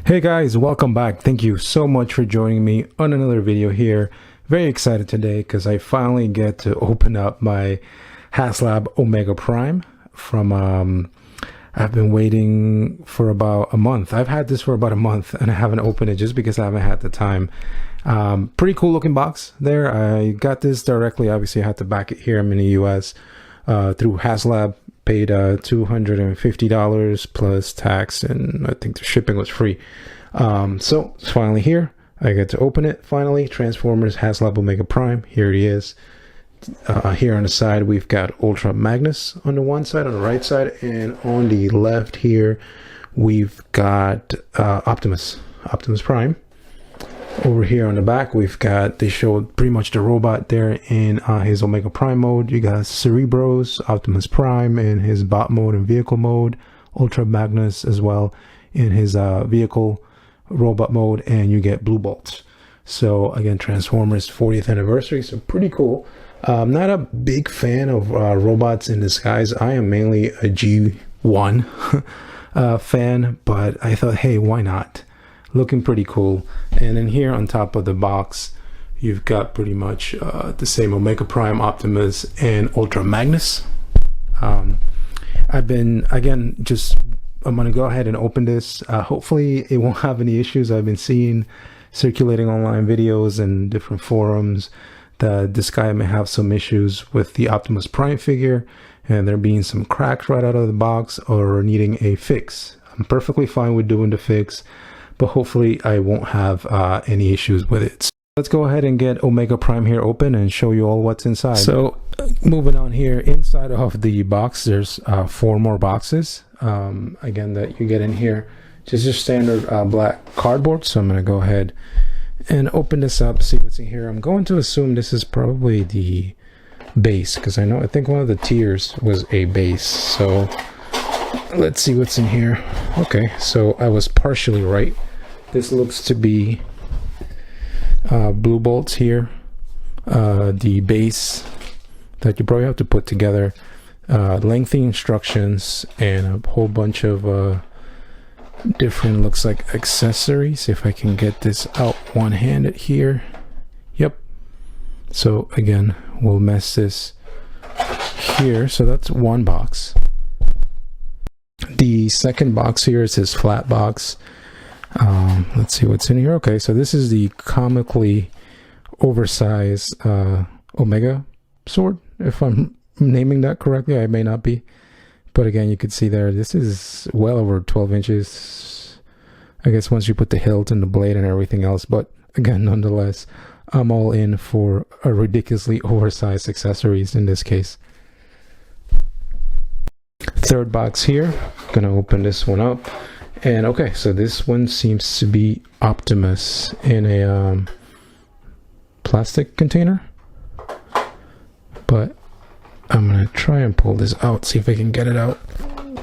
Hey guys, welcome back. Thank you so much for joining me on another video here. Very excited today because I finally get to open up my Haslab Omega Prime from I've been waiting for about a month. I've had this for about a month and I haven't opened it just because I haven't had the time. Pretty cool looking box there. I got this directly. Obviously I had to back it here. I'm in the US through Haslab. Paid $250 plus tax, and I think the shipping was free. So it's finally here. I get to open it finally. Transformers Haslab Omega Prime. Here it is. Here on the side we've got Ultramagnus on the one side, on the right side, and on the left here we've got Optimus Prime. Over here on the back we've got, they showed pretty much the robot there in his Omega Prime mode. You got Cerebros, Optimus Prime in his bot mode and vehicle mode, Ultramagnus as well in his vehicle robot mode, and you get Blue Bolts. So again, Transformers 40th anniversary, so pretty cool. I'm not a big fan of robots in disguise. I am mainly a G1 fan, but I thought, hey, why not? Looking pretty cool. And then here on top of the box you've got pretty much the same Omega Prime, Optimus, and Ultramagnus. I've been, again, I'm gonna go ahead and open this. Hopefully it won't have any issues. I've been seeing circulating online videos and different forums that this guy may have some issues with the Optimus Prime figure, and there being some cracks right out of the box or needing a fix. I'm perfectly fine with doing the fix, but hopefully I won't have any issues with it. So let's go ahead and get Omega Prime here open and show you all what's inside. So moving on here, inside of the box there's 4 more boxes again that you get in here. Just your standard black cardboard. So I'm going to go ahead and open this up, see what's in here. I'm going to assume this is probably the base, because I think one of the tiers was a base. So let's see what's in here. Okay, so I was partially right. This looks to be Blue Bolts here, the base that you probably have to put together, lengthy instructions, and a whole bunch of different, looks like, accessories. If I can get this out one-handed here. Yep. So again, we'll mess this here. So that's one box. The second box here is his flat box. Let's see what's in here. Okay, so this is the comically oversized Omega sword, if I'm naming that correctly. I may not be, but again, you can see there, this is well over 12 inches, I guess, once you put the hilt and the blade and everything else. But again, nonetheless, I'm all in for a ridiculously oversized accessories in this case. Third box here, gonna open this one up. And okay, so this one seems to be Optimus in a plastic container, but I'm gonna try and pull this out, see if I can get it out.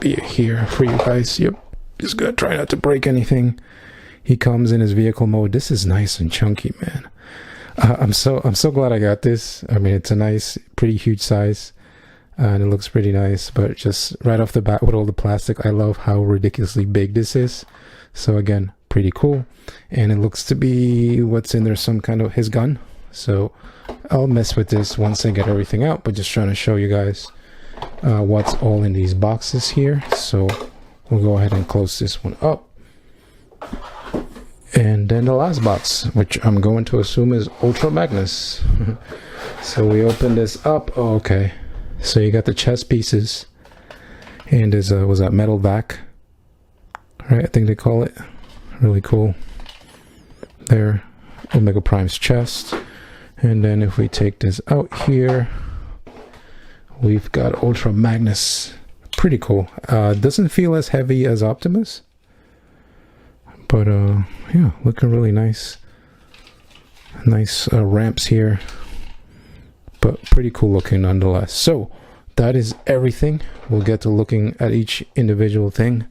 Be it here for you guys. Yep, just gonna try not to break anything. He comes in his vehicle mode. This is nice and chunky, man. I'm so glad I got this. I mean, it's a nice, pretty huge size. And it looks pretty nice, but just right off the bat with all the plastic, I love how ridiculously big this is. So again, pretty cool. And it looks to be, what's in there, some kind of his gun. So I'll mess with this once I get everything out, but just trying to show you guys what's all in these boxes here. So we'll go ahead and close this one up. And then the last box, which I'm going to assume is Ultramagnus. So we open this up. Oh, okay. So you got the chest pieces, and there's a, was that metal back, right? I think they call it. Really cool. There, Omega Prime's chest. And then if we take this out here, we've got Ultramagnus. Pretty cool. Doesn't feel as heavy as Optimus, but yeah, looking really nice. Nice ramps here, but pretty cool looking nonetheless. So that is everything. We'll get to looking at each individual thing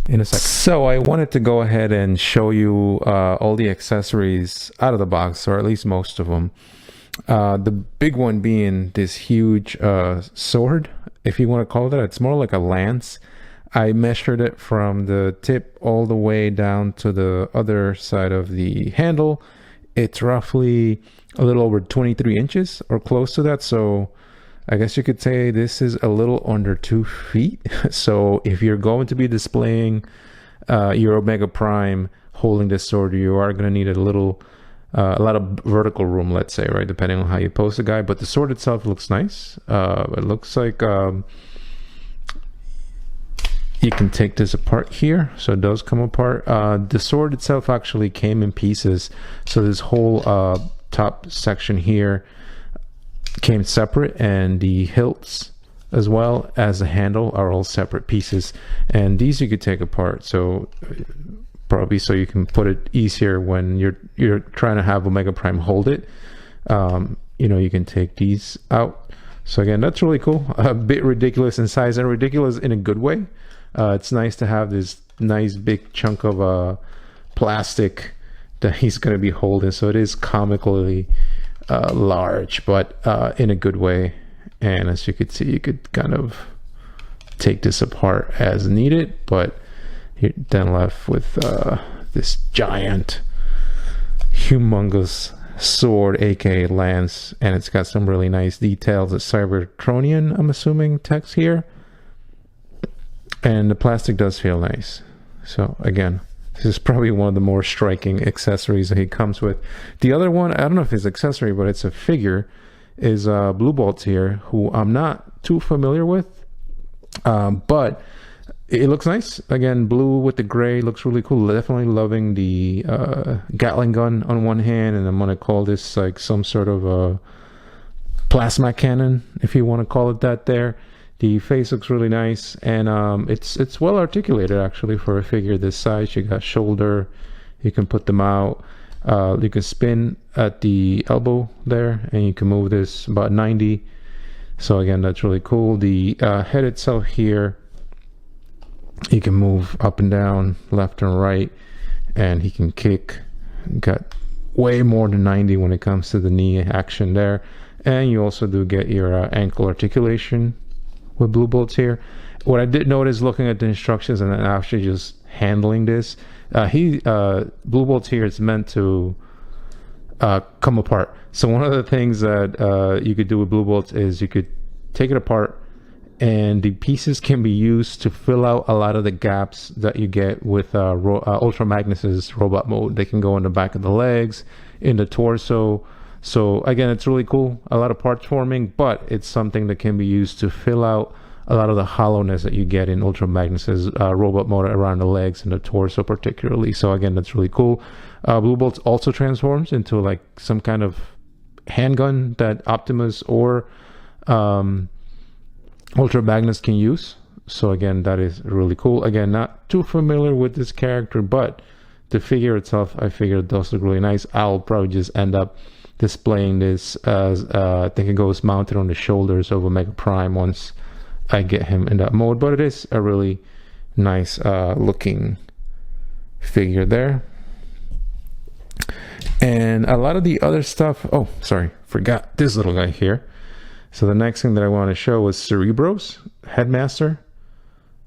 in a second. So I wanted to go ahead and show you all the accessories out of the box, or at least most of them. The big one being this huge sword, if you want to call it that. It's more like a lance. I measured it from the tip all the way down to the other side of the handle. It's roughly a little over 23 inches or close to that. So I guess you could say this is a little under 2 feet. So if you're going to be displaying your Omega Prime holding this sword, you are going to need a lot of vertical room, let's say, right? Depending on how you pose the guy. But the sword itself looks nice. It looks like you can take this apart here. So it does come apart. The sword itself actually came in pieces. So this whole top section here came separate, and the hilts as well as the handle are all separate pieces. And these you could take apart. So probably so you can put it easier when you're trying to have Omega Prime hold it. You know, you can take these out. So again, that's really cool. A bit ridiculous in size, and ridiculous in a good way. It's nice to have this nice big chunk of plastic that he's going to be holding. So it is comically large, but in a good way. And as you could see, you could kind of take this apart as needed, but you're then left with this giant, humongous sword, aka lance, and it's got some really nice details. It's Cybertronian, I'm assuming, text here, and the plastic does feel nice. So again, this is probably one of the more striking accessories that he comes with. The other one, I don't know if it's accessory, but it's a figure, is Blue Bolts here, who I'm not too familiar with, but it looks nice. Again, blue with the gray looks really cool. Definitely loving the Gatling gun on one hand, and I'm gonna call this like some sort of a plasma cannon, if you want to call it that. There, the face looks really nice, and it's well articulated actually for a figure this size. You got shoulder, you can put them out. You can spin at the elbow there, and you can move this about 90. So again, that's really cool. The head itself here, he can move up and down, left and right, and he can kick. Got way more than 90 when it comes to the knee action there. And you also do get your ankle articulation with Blue Bolts here. What I did notice looking at the instructions and then actually just handling this, Blue Bolts here is meant to come apart. So one of the things that you could do with Blue Bolts is you could take it apart, and the pieces can be used to fill out a lot of the gaps that you get with Ultramagnus's robot mode. They can go in the back of the legs, in the torso. So again, it's really cool. A lot of parts forming, but it's something that can be used to fill out a lot of the hollowness that you get in Ultramagnus's robot mode around the legs and the torso particularly. So again, that's really cool. Blue Bolts also transforms into like some kind of handgun that Optimus or Ultramagnus can use. So again, that is really cool. Again, not too familiar with this character, but the figure itself, I figured does look really nice. I'll probably just end up displaying this as I think it goes mounted on the shoulders of Omega Prime once I get him in that mode. But it is a really nice looking figure there. And a lot of the other stuff, oh sorry, forgot this little guy here. So the next thing that I want to show was Cerebro's Headmaster.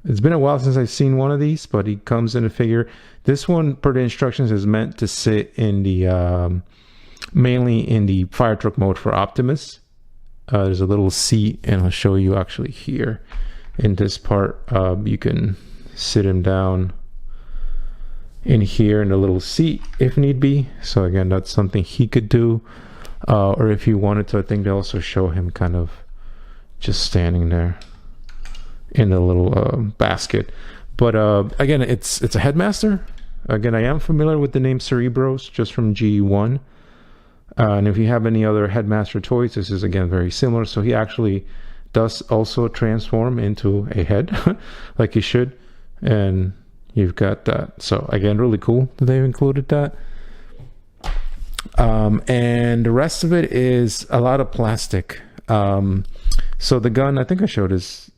It's been a while since I've seen one of these, but he comes in a figure. This one, per the instructions, is meant to sit in the mainly in the fire truck mode for Optimus. There's a little seat, and I'll show you actually here in this part. You can sit him down in here in a little seat if need be. So again, that's something he could do. Or if you wanted to, I think they also show him kind of just standing there in a little basket. But again, it's a Headmaster. Again, I am familiar with the name Cerebros just from GE1. And if you have any other Headmaster toys, this is again very similar. So he actually does also transform into a head like he should. And you've got that. So again, really cool that they've included that. And the rest of it is a lot of plastic. So the gun, I think I showed this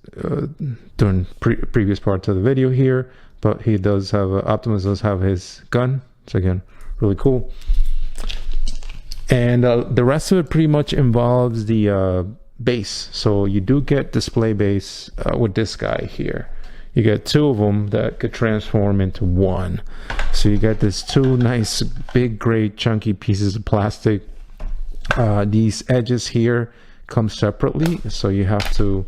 during previous parts of the video here, but he does have, Optimus does have his gun. So again, really cool. And the rest of it pretty much involves the base. So you do get display base with this guy here. you get two of them that could transform into one. So you got this two nice big great chunky pieces of plastic. These edges here come separately, so you have to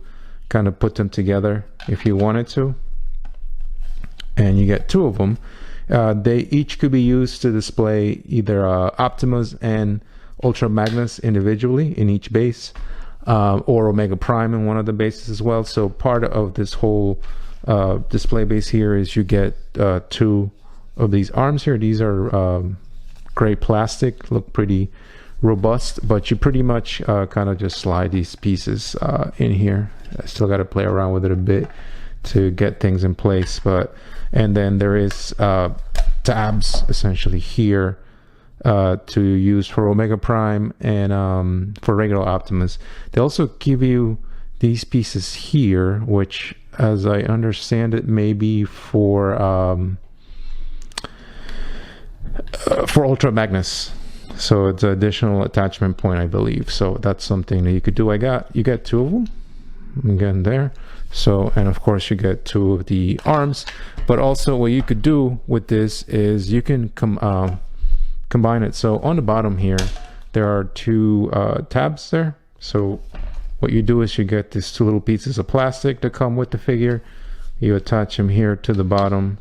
kind of put them together if you wanted to, and you get two of them. They each could be used to display either Optimus and Ultramagnus individually in each base, or Omega Prime in one of the bases as well. So part of this whole display base here is you get two of these arms here. These are gray plastic, look pretty robust, but you pretty much kind of just slide these pieces in here. I still got to play around with it a bit to get things in place, but and then there is tabs essentially here to use for Omega Prime and for regular Optimus. They also give you these pieces here, which, as I understand it, may be for Ultramagnus. So it's an additional attachment point, I believe. So that's something that you could do. You get two of them again there. So, and of course you get two of the arms, but also what you could do with this is you can combine it. So on the bottom here, there are two tabs there. So what you do is you get these two little pieces of plastic that come with the figure. You attach them here to the bottom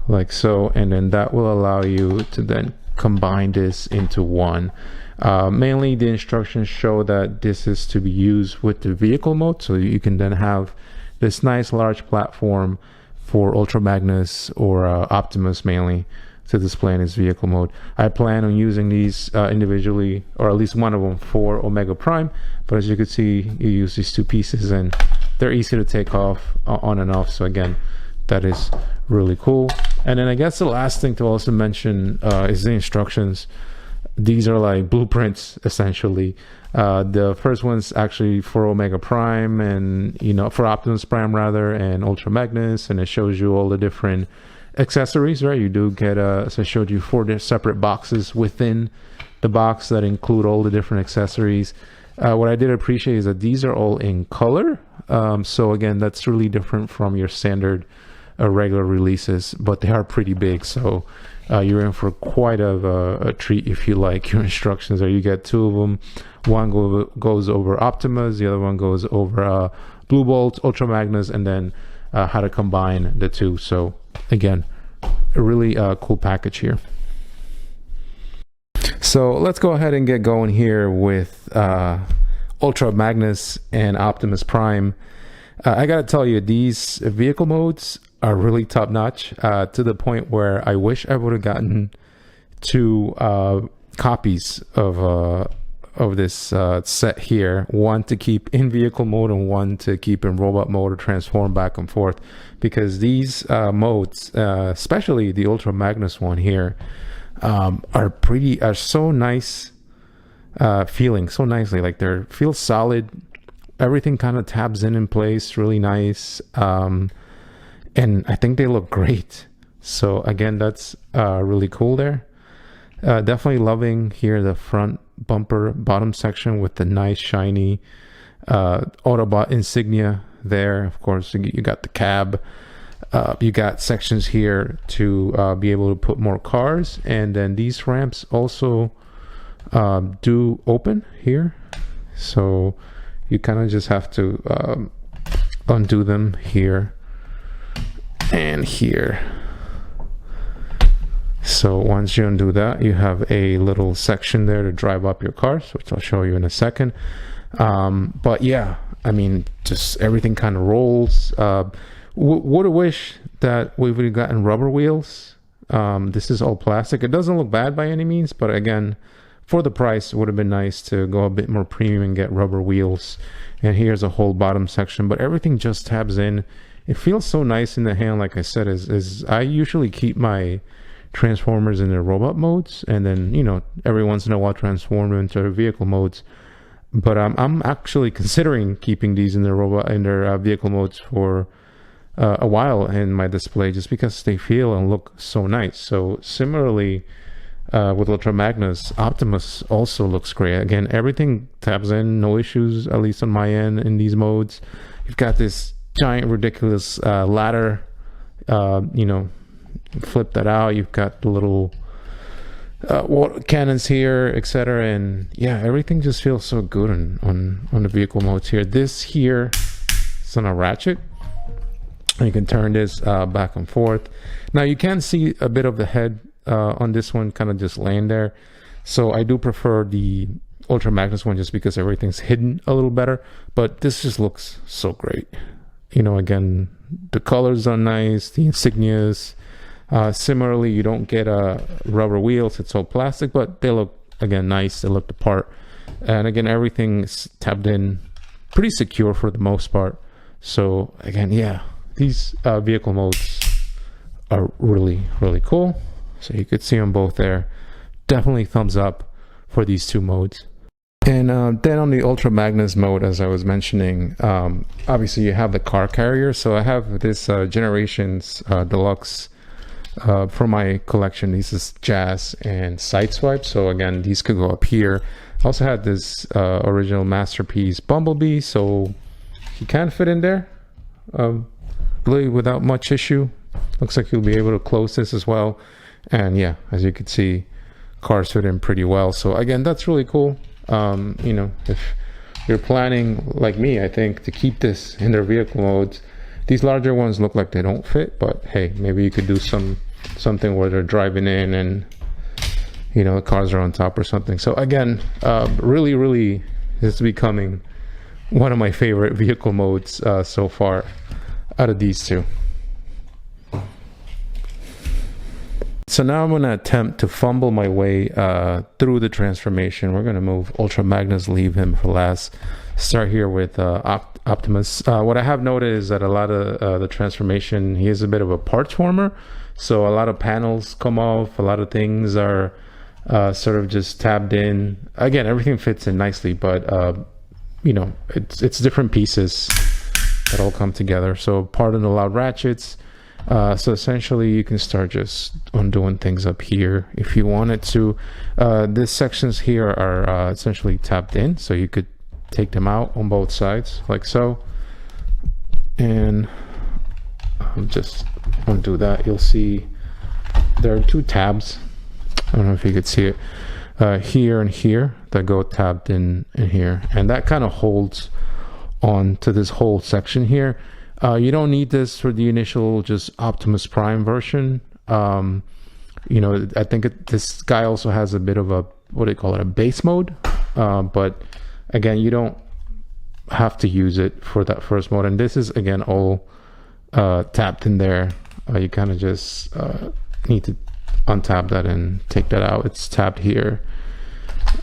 like so, and then that will allow you to then combine this into one. Mainly the instructions show that this is to be used with the vehicle mode, so you can then have this nice large platform for Ultramagnus or Optimus mainly to display in its vehicle mode. I plan on using these individually, or at least one of them for Omega Prime, but as you can see, you use these two pieces and they're easy to take off on and off. So again, that is really cool. And then I guess the last thing to also mention is the instructions. These are like blueprints essentially. The first one's actually for Omega Prime, and for Optimus Prime rather, and Ultramagnus, and it shows you all the different accessories, right? You do get so I showed you 4 separate boxes within the box that include all the different accessories. What I did appreciate is that these are all in color. So again, that's really different from your standard regular releases, but they are pretty big, so you're in for quite a treat if you like your instructions there. You get two of them. One goes over Optimus, the other one goes over Blue Bolt, Ultramagnus, and then how to combine the two. So again, a really cool package here. So let's go ahead and get going here with Ultramagnus and Optimus Prime. I gotta tell you, these vehicle modes are really top notch, to the point where I wish I would have gotten 2 copies of this set here, one to keep in vehicle mode and one to keep in robot mode or transform back and forth, because these modes, especially the Ultramagnus one here, are so nice feeling, so nicely, like they feel solid. Everything kind of tabs in place really nice, and I think they look great. So again, that's really cool there. Definitely loving here the front bumper bottom section with the nice shiny Autobot insignia there. Of course, you got the cab. You got sections here to be able to put more cars, and then these ramps also do open here, so you kind of just have to undo them here and here. So once you undo that, you have a little section there to drive up your cars, which I'll show you in a second. But yeah, I mean, just everything kind of rolls. Would have wished that we would have gotten rubber wheels. This is all plastic. It doesn't look bad by any means, but again, for the price, it would have been nice to go a bit more premium and get rubber wheels. And here's a whole bottom section, but everything just tabs in. It feels so nice in the hand. Like I said, is I usually keep my Transformers in their robot modes, and then every once in a while transform them into their vehicle modes. But I'm actually considering keeping these in their vehicle modes for a while in my display, just because they feel and look so nice. So similarly, with Ultramagnus, Optimus also looks great. Again, everything tabs in, no issues, at least on my end in these modes. You've got this giant ridiculous ladder. You know, flip that out, you've got the little water cannons here, etc. And yeah, everything just feels so good on the vehicle modes here. This here is on a ratchet. You can turn this back and forth. Now you can see a bit of the head on this one kind of just laying there. So I do prefer the Ultramagnus one just because everything's hidden a little better. But this just looks so great. You know, again, the colors are nice, the insignias. Similarly, you don't get rubber wheels, it's all plastic, but they look, again, nice. They look the part. And again, everything's tabbed in pretty secure for the most part. So again, yeah, these vehicle modes are really, really cool. So you could see them both there. Definitely thumbs up for these two modes. And then on the Ultramagnus mode, as I was mentioning, obviously you have the car carrier. So I have this Generations Deluxe for my collection. These is Jazz and Sideswipe. So again, these could go up here. I also had this original Masterpiece Bumblebee, so he can fit in there really without much issue. Looks like you'll be able to close this as well. And yeah, as you can see, cars fit in pretty well. So again, that's really cool. You know, if you're planning like me, I think, to keep this in their vehicle modes, these larger ones look like they don't fit, but hey, maybe you could do something where they're driving in and, you know, the cars are on top or something. So again, really this is becoming one of my favorite vehicle modes so far out of these two. So now I'm going to attempt to fumble my way through the transformation. We're going to move Ultramagnus, leave him for last. Start here with Optimus. What I have noted is that a lot of the transformation, he is a bit of a parts former. So a lot of panels come off, a lot of things are sort of just tabbed in. Again, everything fits in nicely, but you know, it's different pieces that all come together. So pardon the loud ratchets. So essentially you can start just undoing things up here if you wanted to. These sections here are essentially tapped in, so you could take them out on both sides like so. And just undo that. You'll see there are two tabs. I don't know if you could see it here and here that go tabbed in here, and that kind of holds on to this whole section here. You don't need this for the initial just Optimus Prime version. You know, I think this guy also has a bit of a, what do you call it, a base mode, but again, you don't have to use it for that first mode. And this is, again, all tapped in there. You kind of just need to untap that and take that out. It's tapped here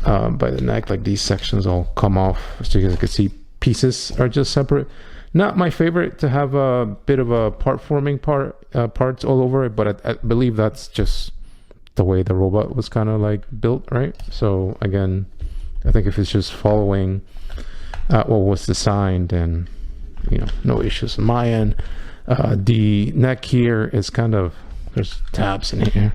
by the neck. Like these sections all come off, so you can see pieces are just separate. Not my favorite to have a bit of a part forming parts all over it, but I believe that's just the way the robot was kind of like built, right? So again, I think if it's just following what was designed, then, you know, no issues on my end. The neck here is kind of, there's tabs in here,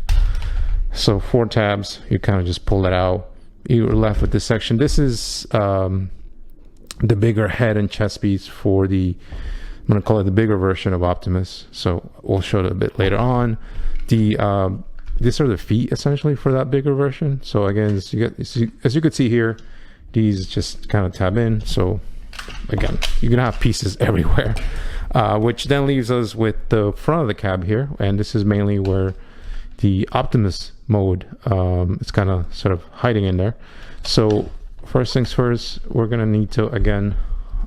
so 4 tabs. You kind of just pull it out. You're left with this section. This is the bigger head and chest piece for the, I'm going to call it the bigger version of Optimus. So we'll show it a bit later on. The these are the feet essentially for that bigger version. So again, as you could see here, these just kind of tab in. So again, you're gonna have pieces everywhere, which then leaves us with the front of the cab here, and this is mainly where the Optimus mode is kind of sort of hiding in there. So first things first, we're gonna need to again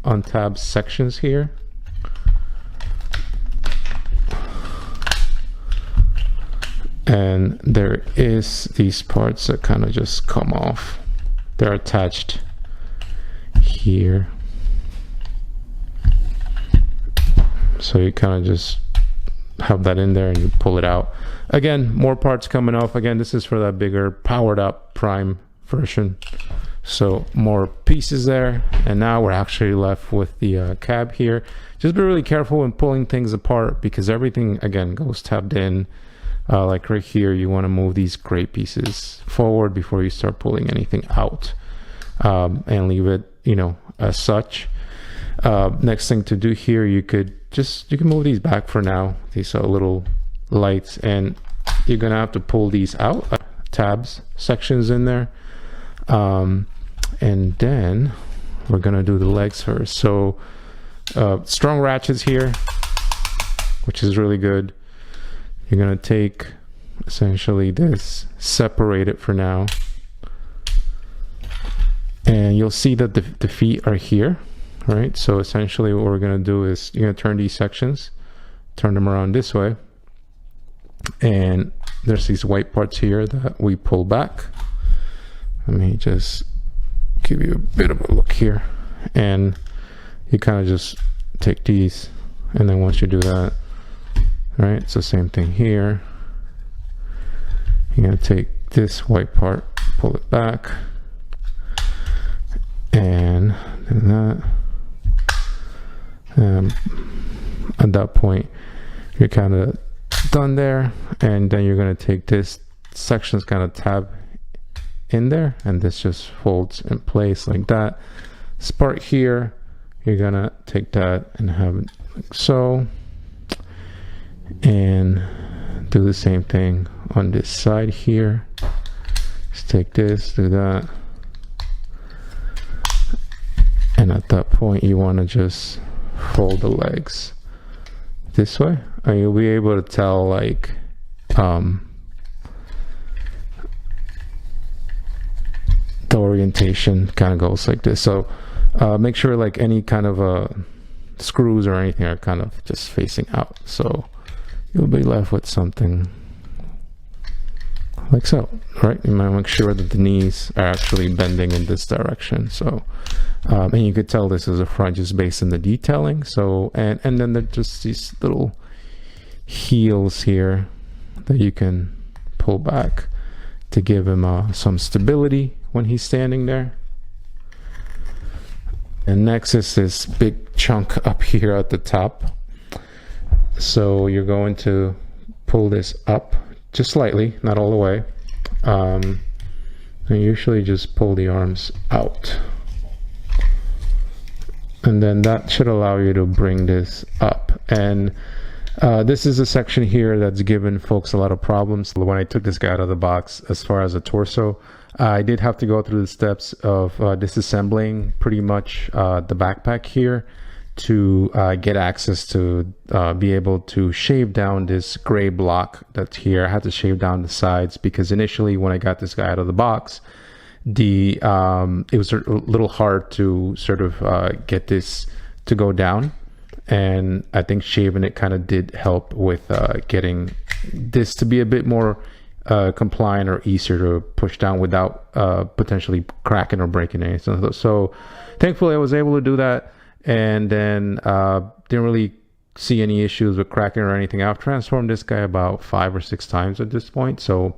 untab sections here. And there is these parts that kind of just come off. They're attached here. So you kind of just have that in there and you pull it out. Again, more parts coming off. Again, this is for that bigger powered up Prime version. So more pieces there. And now we're actually left with the cab here. Just be really careful when pulling things apart, because everything again goes tabbed in. Like right here, you want to move these gray pieces forward before you start pulling anything out, and leave it, you know, as such. next thing to do here, you can move these back for now. These are little lights, and you're gonna have to pull these out, tabs sections in there, and then we're gonna do the legs first. So strong ratchets here, which is really good. You're gonna take essentially this, separate it for now, and you'll see that the feet are here, right? So essentially what we're gonna do is you're gonna turn these sections, turn them around this way, and there's these white parts here that we pull back. Let me just give you a bit of a look here, and you kind of just take these, and then once you do that, right, it's the same thing here. You're gonna take this white part, pull it back, and then that. At that point, you're kind of done there, and then you're gonna take this sections, kind of tab in there, and this just folds in place like that. This part here, you're gonna take that and have it like so, and do the same thing on this side here. Just take this, do that, and at that point you want to just fold the legs this way, and you'll be able to tell like the orientation kind of goes like this. So make sure like any kind of screws or anything are kind of just facing out, so you'll be left with something like so, right? You might make sure that the knees are actually bending in this direction. So and you could tell this is a front just based on the detailing. So and then there's just these little heels here that you can pull back to give him some stability when he's standing there. And next is this big chunk up here at the top. So you're going to pull this up just slightly, not all the way. And usually just pull the arms out, and then that should allow you to bring this up. And this is a section here that's given folks a lot of problems. When I took this guy out of the box, as far as a torso, I did have to go through the steps of disassembling pretty much the backpack here to get access to be able to shave down this gray block that's here. I had to shave down the sides because initially when I got this guy out of the box, it was a little hard to sort of get this to go down, and I think shaving it kind of did help with getting this to be a bit more compliant or easier to push down without potentially cracking or breaking anything. So thankfully I was able to do that, and then didn't really see any issues with cracking or anything. I've transformed this guy about 5 or 6 times at this point, so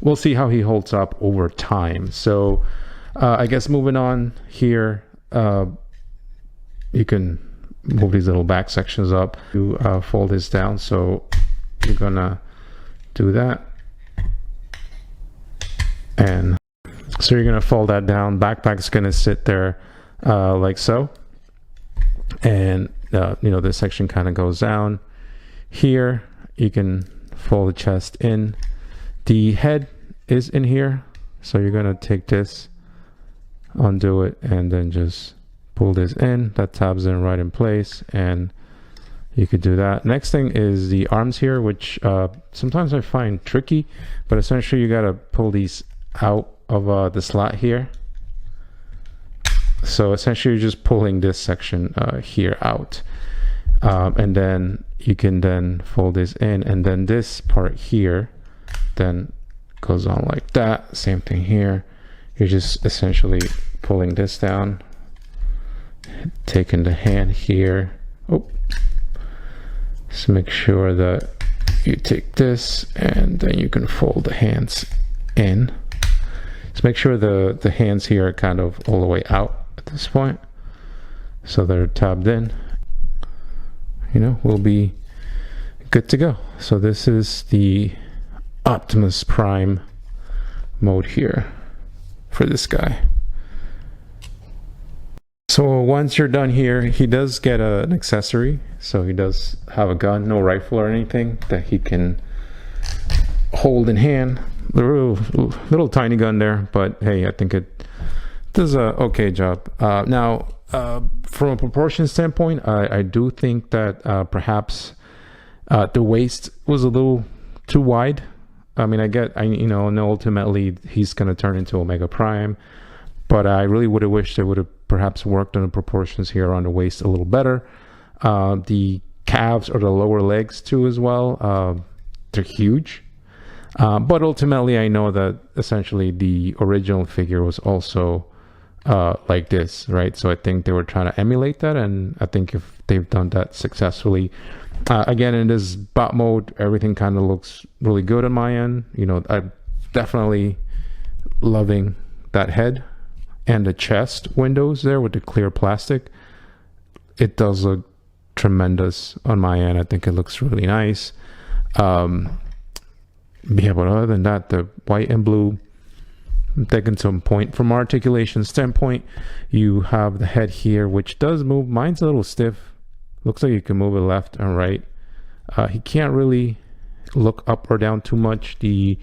we'll see how he holds up over time. So I guess moving on here, you can move these little back sections up to fold this down. So you're gonna do that, and so you're gonna fold that down. Backpack's gonna sit there like so, and you know, this section kind of goes down here. You can fold the chest in. The head is in here, so you're gonna take this, undo it, and then just pull this in. That tabs in right in place, and you could do that. Next thing is the arms here, which sometimes I find tricky, but essentially you gotta pull these out of the slot here. So essentially you're just pulling this section here out, and then you can then fold this in, and then this part here then goes on like that. Same thing here. You're just essentially pulling this down, taking the hand here. Oh, just make sure that you take this, and then you can fold the hands in. Just make sure the hands here are kind of all the way out at this point, so they're tabbed in. You know, we'll be good to go. So this is the Optimus Prime mode here for this guy. So once you're done here, he does get an accessory. So he does have a gun, no rifle or anything that he can hold in hand. Little tiny gun there, but hey, I think it does a okay job. Now, from a proportion standpoint, I do think that perhaps the waist was a little too wide. I mean, you know, and ultimately he's going to turn into Omega Prime, but I really would have wished they would have perhaps worked on the proportions here on the waist a little better. The calves or the lower legs too as well, they're huge. But ultimately I know that essentially the original figure was also like this, right? So I think they were trying to emulate that, and I think if they've done that successfully, again, in this bot mode, everything kind of looks really good on my end. You know, I'm definitely loving that head and the chest windows there with the clear plastic. It does look tremendous on my end. I think it looks really nice. Yeah, but other than that, the white and blue, I'm taking some point. From articulation standpoint, you have the head here, which does move. Mine's a little stiff. Looks like you can move it left and right. He can't really look up or down too much. The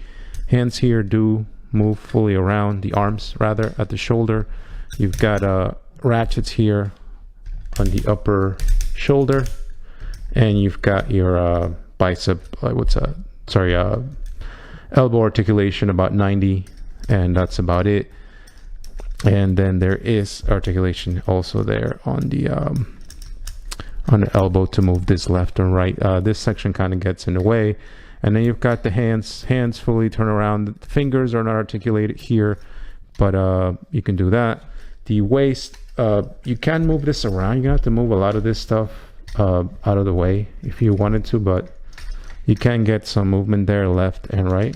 hands here do move fully around, the arms rather, at the shoulder. You've got ratchets here on the upper shoulder, and you've got your bicep, elbow articulation about 90, and that's about it. And then there is articulation also there on the elbow to move this left and right. This section kind of gets in the way. And then you've got the hands fully turn around. The fingers are not articulated here, but you can do that. The waist, you can move this around. You're gonna have to move a lot of this stuff out of the way if you wanted to, but you can get some movement there, left and right.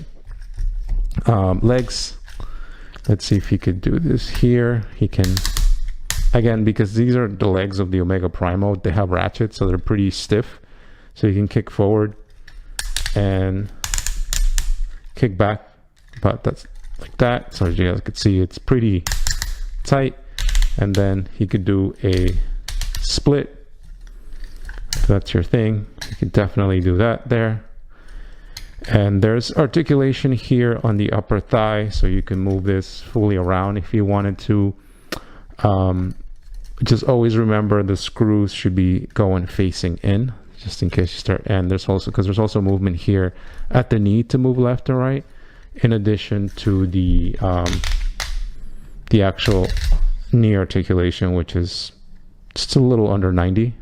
Legs, let's see if he could do this here. He can, again, because these are the legs of the Omega Prime mode, they have ratchets, so they're pretty stiff. So you can kick forward and kick back, but that's like that. So you guys could see it's pretty tight. And then he could do a split. If that's your thing, you could definitely do that there. And there's articulation here on the upper thigh, so you can move this fully around if you wanted to. Just always remember the screws should be going facing in, just in case you start. And there's also movement here at the knee to move left and right, in addition to the actual knee articulation, which is just a little under 90.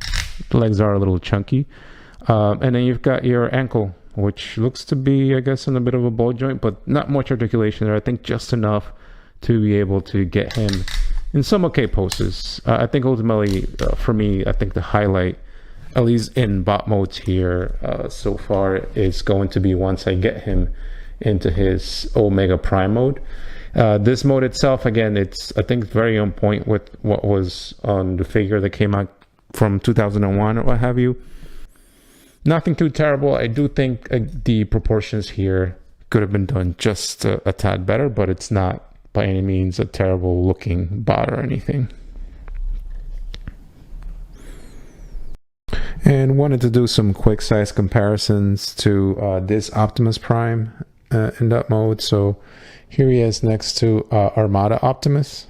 The legs are a little chunky. And then you've got your ankle, which looks to be, I guess, in a bit of a ball joint, but not much articulation there. I think just enough to be able to get him in some okay poses. I think ultimately, for me, I think the highlight, at least in bot modes here so far, is going to be once I get him into his Omega Prime mode. This mode itself, again, it's, I think, very on point with what was on the figure that came out from 2001 or what have you. Nothing too terrible. I do think the proportions here could have been done just a tad better, but it's not by any means a terrible looking bot or anything. And wanted to do some quick size comparisons to this Optimus Prime in that mode. So here he is next to Armada Optimus,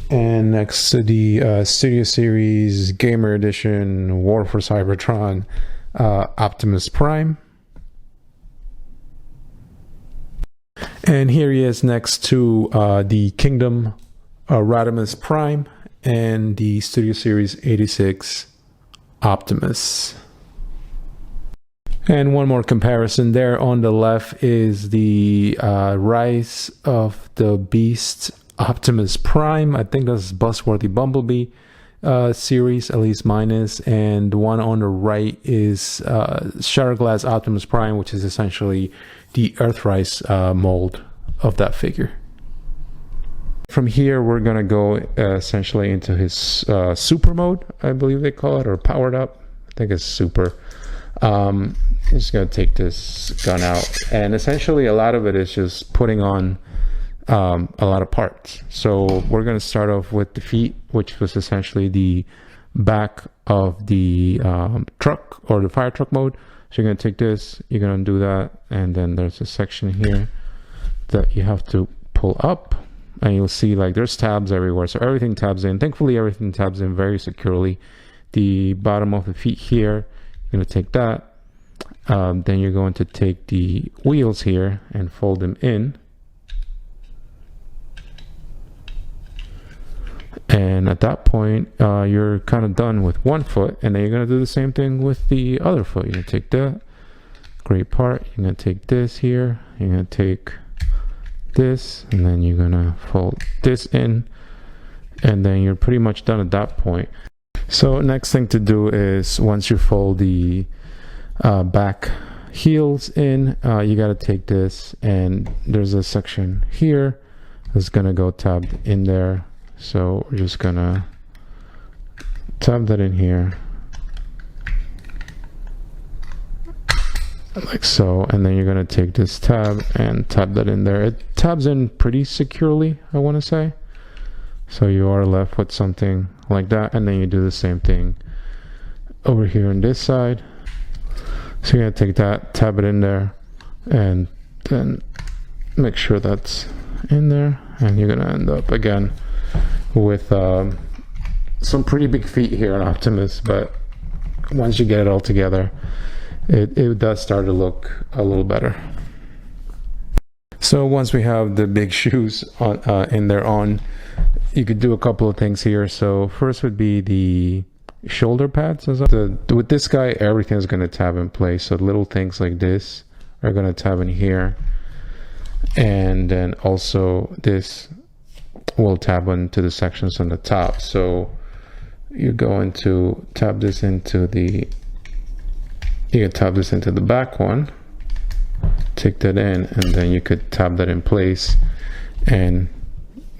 and next to the Studio Series Gamer Edition War for Cybertron Optimus Prime. And here he is next to the Kingdom Rodimus Prime and the Studio Series 86 Optimus. And one more comparison there on the left is the Rise of the Beast Optimus Prime. I think that's Buzzworthy Bumblebee series, at least mine is. And the one on the right is Shatterglass Optimus Prime, which is essentially the Earthrise mold of that figure. From here, we're going to go essentially into his super mode, I believe they call it, or powered up. I think it's super. I'm just going to take this gun out. And essentially, a lot of it is just putting on a lot of parts. So we're going to start off with the feet, which was essentially the back of the truck or the fire truck mode. So you're going to take this, you're going to do that, and then there's a section here that you have to pull up, and you'll see like there's tabs everywhere, so everything tabs in. Thankfully everything tabs in very securely. The bottom of the feet here, you're going to take that, then you're going to take the wheels here and fold them in, and at that point you're kind of done with one foot, and then you're going to do the same thing with the other foot. You're going to take that great part, you're going to take this here, you're going to take this, and then you're going to fold this in, and then you're pretty much done at that point. So next thing to do is, once you fold the back heels in, you got to take this, and there's a section here that's going to go tabbed in there. So we're just gonna tab that in here like so, and then you're gonna take this tab and tab that in there. It tabs in pretty securely, I want to say. So you are left with something like that, and then you do the same thing over here on this side. So you're gonna take that, tab it in there, and then make sure that's in there, and you're gonna end up again with some pretty big feet here on Optimus, but once you get it all together, it does start to look a little better. So once we have the big shoes on, in there on, you could do a couple of things here. So first would be the shoulder pads. With this guy, everything is going to tab in place. So little things like this are going to tab in here, and then also this will tab into the sections on the top. So you're going to tab this into the, you can tab this into the back one, take that in, and then you could tab that in place, and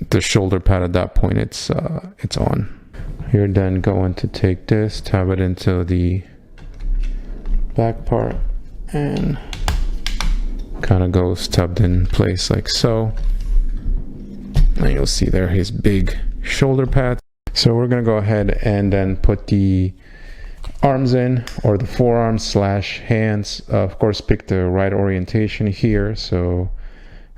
the shoulder pad at that point, it's on. You're then going to take this, tab it into the back part, and kind of goes tabbed in place like so. And you'll see there his big shoulder pads. So we're gonna go ahead and then put the arms in, or the forearms slash hands. Of course, pick the right orientation here. So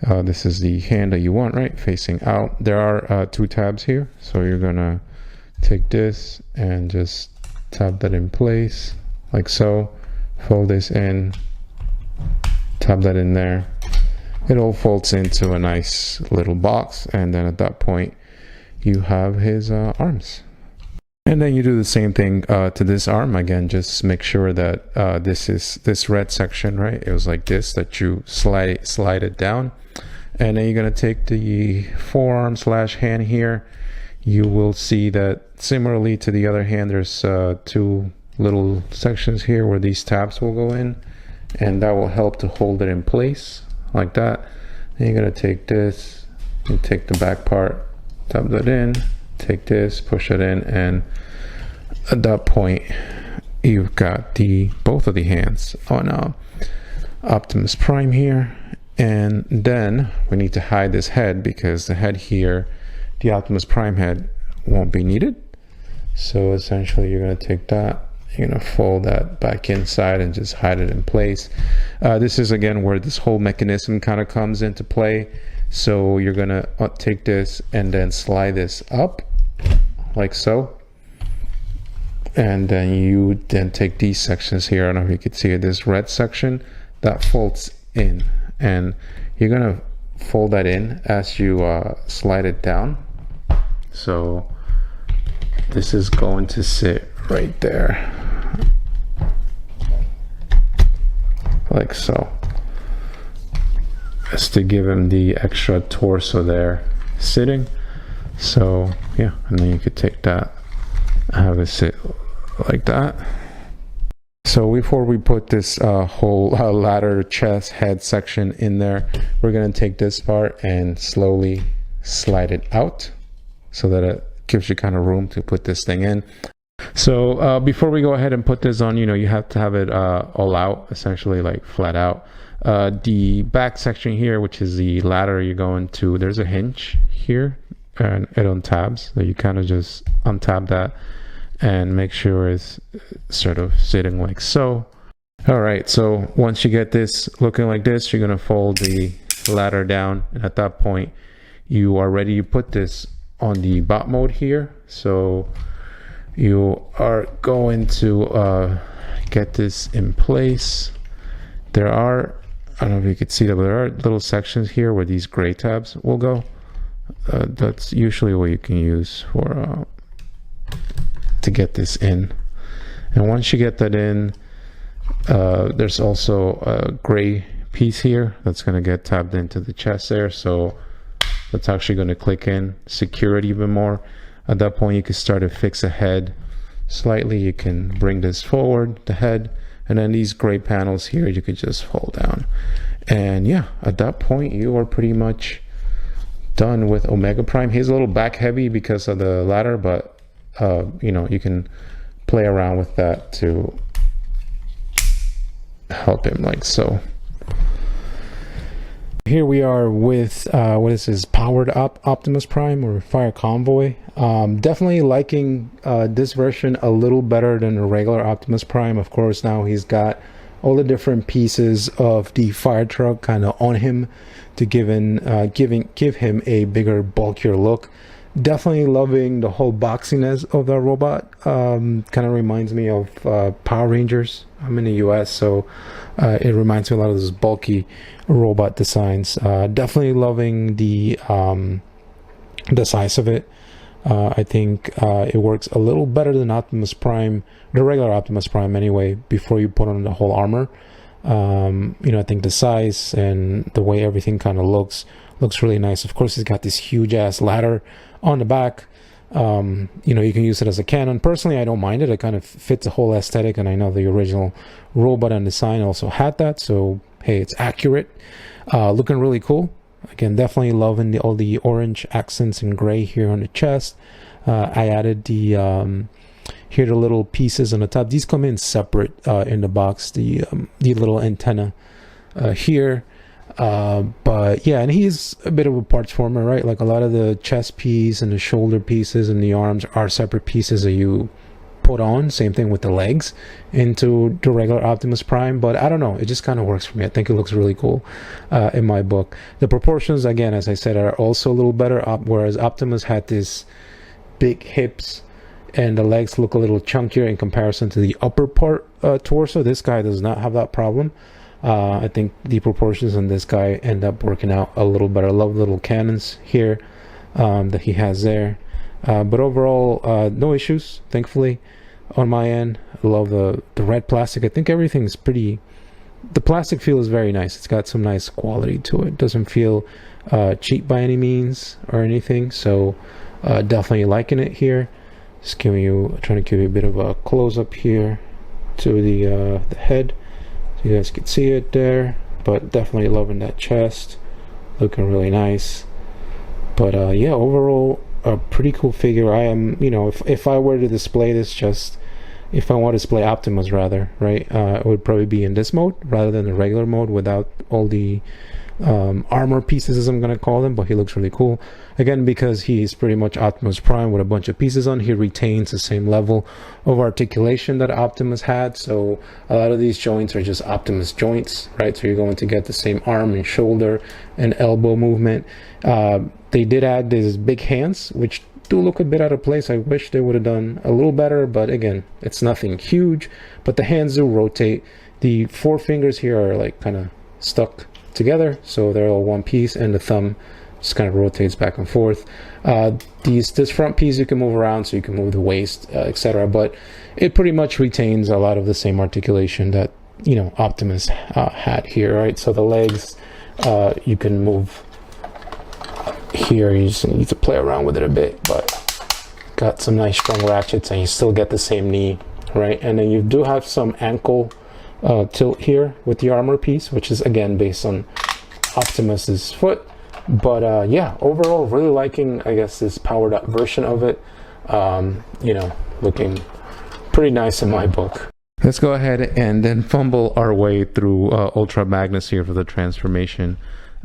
this is the hand that you want, right? Facing out. There are 2 tabs here. So you're gonna take this and just tab that in place like so. Fold this in, tab that in there. It all folds into a nice little box, and then at that point you have his arms. And then you do the same thing to this arm. Again, just make sure that this red section, right, it was like this, that you slide it down, and then you're going to take the forearm slash hand here. You will see that similarly to the other hand, there's 2 little sections here where these tabs will go in, and that will help to hold it in place like that. And you're going to take this and take the back part, tab that in, take this, push it in, and at that point you've got both of the hands on Optimus Prime here. And then we need to hide this head, because the head here, the Optimus Prime head, won't be needed. So essentially you're going to take that, you're going to fold that back inside and just hide it in place. This is again where this whole mechanism kind of comes into play. So you're going to take this and then slide this up like so, and then you take these sections here. I don't know if you can see it, this red section that folds in, and you're going to fold that in as you slide it down. So this is going to sit right there like so, just to give him the extra torso there sitting. So yeah, and then you could take that, have it sit like that. So before we put this whole ladder chest head section in there, we're going to take this part and slowly slide it out so that it gives you kind of room to put this thing in. So before we go ahead and put this on, you know, you have to have it all out, essentially like flat out. The back section here, which is the ladder you go into, there's a hinge here and it untabs, so you kind of just untab that and make sure it's sort of sitting like so. All right, so once you get this looking like this, you're going to fold the ladder down, and at that point you are ready to put this on the bot mode here. So you are going to get this in place. There are, I don't know if you could see that, but there are little sections here where these gray tabs will go. That's usually what you can use for to get this in. And once you get that in, there's also a gray piece here that's going to get tabbed into the chest there, so that's actually going to click in, secure it even more. At that point you can start to fix a head slightly. You can bring this forward, the head, and then these gray panels here you could just fold down. And yeah, at that point you are pretty much done with Omega Prime. He's a little back heavy because of the ladder, but you know, you can play around with that to help him like so. Here we are with what is this, powered up Optimus Prime or Fire Convoy. Definitely liking this version a little better than the regular Optimus Prime. Of course, now he's got all the different pieces of the fire truck kind of on him to give him a bigger, bulkier look. Definitely loving the whole boxiness of the robot. Kind of reminds me of Power Rangers. I'm in the US, so it reminds me a lot of those bulky robot designs. Definitely loving the size of it. I think it works a little better than Optimus Prime, the regular Optimus Prime anyway, before you put on the whole armor. You know, I think the size and the way everything kind of looks really nice. Of course, it's got this huge ass ladder on the back. You know, you can use it as a cannon. Personally, I don't mind it. It kind of fits the whole aesthetic, and I know the original robot and design also had that, so hey, it's accurate. Looking really cool. Again, definitely loving all the orange accents and gray here on the chest. I added the here the little pieces on the top. These come in separate in the box. The little antenna here. But yeah, and he's a bit of a parts former, right? Like a lot of the chest piece and the shoulder pieces and the arms are separate pieces that you put on. Same thing with the legs into the regular Optimus Prime, but I don't know, it just kind of works for me. I think it looks really cool in my book. The proportions, again, as I said, are also a little better, whereas Optimus had this big hips and the legs look a little chunkier in comparison to the upper part torso. This guy does not have that problem. I think the proportions on this guy end up working out a little better. I love the little cannons here that he has there. But overall, no issues, thankfully, on my end. I love the red plastic. I think everything's pretty... The plastic feel is very nice. It's got some nice quality to it. Doesn't feel cheap by any means or anything. So definitely liking it here. Just trying to give you a bit of a close-up here to the head. So you guys can see it there. But definitely loving that chest. Looking really nice. But yeah, overall, a pretty cool figure. I am, you know, if I were to display this, if I want to display Optimus rather, right, it would probably be in this mode rather than the regular mode without all the armor pieces, as I'm going to call them. But he looks really cool. Again, because he's pretty much Optimus Prime with a bunch of pieces on, he retains the same level of articulation that Optimus had. So a lot of these joints are just Optimus joints, right? So you're going to get the same arm and shoulder and elbow movement. They did add these big hands, which do look a bit out of place. I wish they would have done a little better, but again, it's nothing huge. But the hands do rotate. The four fingers here are like kind of stuck together, so they're all one piece, and the thumb just kind of rotates back and forth. This front piece you can move around, so you can move the waist, etc. But it pretty much retains a lot of the same articulation that, you know, Optimus had here, right? So the legs, you can move here. You just need to play around with it a bit, but got some nice strong ratchets, and you still get the same knee, right? And then you do have some ankle tilt here with the armor piece, which is again based on Optimus's foot. But yeah, overall really liking, I guess, this powered up version of it. You know, looking pretty nice in my book. Let's go ahead and then fumble our way through Ultramagnus here for the transformation.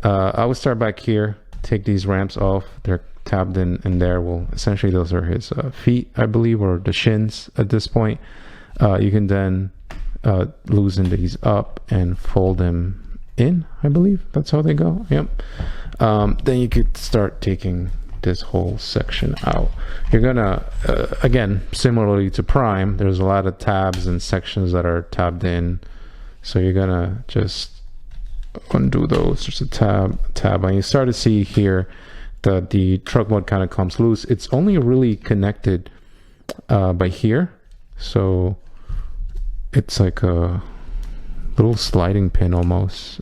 I would start back here, take these ramps off. They're tabbed in there. Well, essentially those are his feet, I believe, or the shins at this point. You can then loosen these up and fold them in, I believe. That's how they go. Yep. Then you could start taking this whole section out. You're gonna again, similarly to Prime, there's a lot of tabs and sections that are tabbed in, so you're gonna just undo those. There's a tab, and you start to see here that the truck mode kind of comes loose. It's only really connected by here, so it's like a little sliding pin almost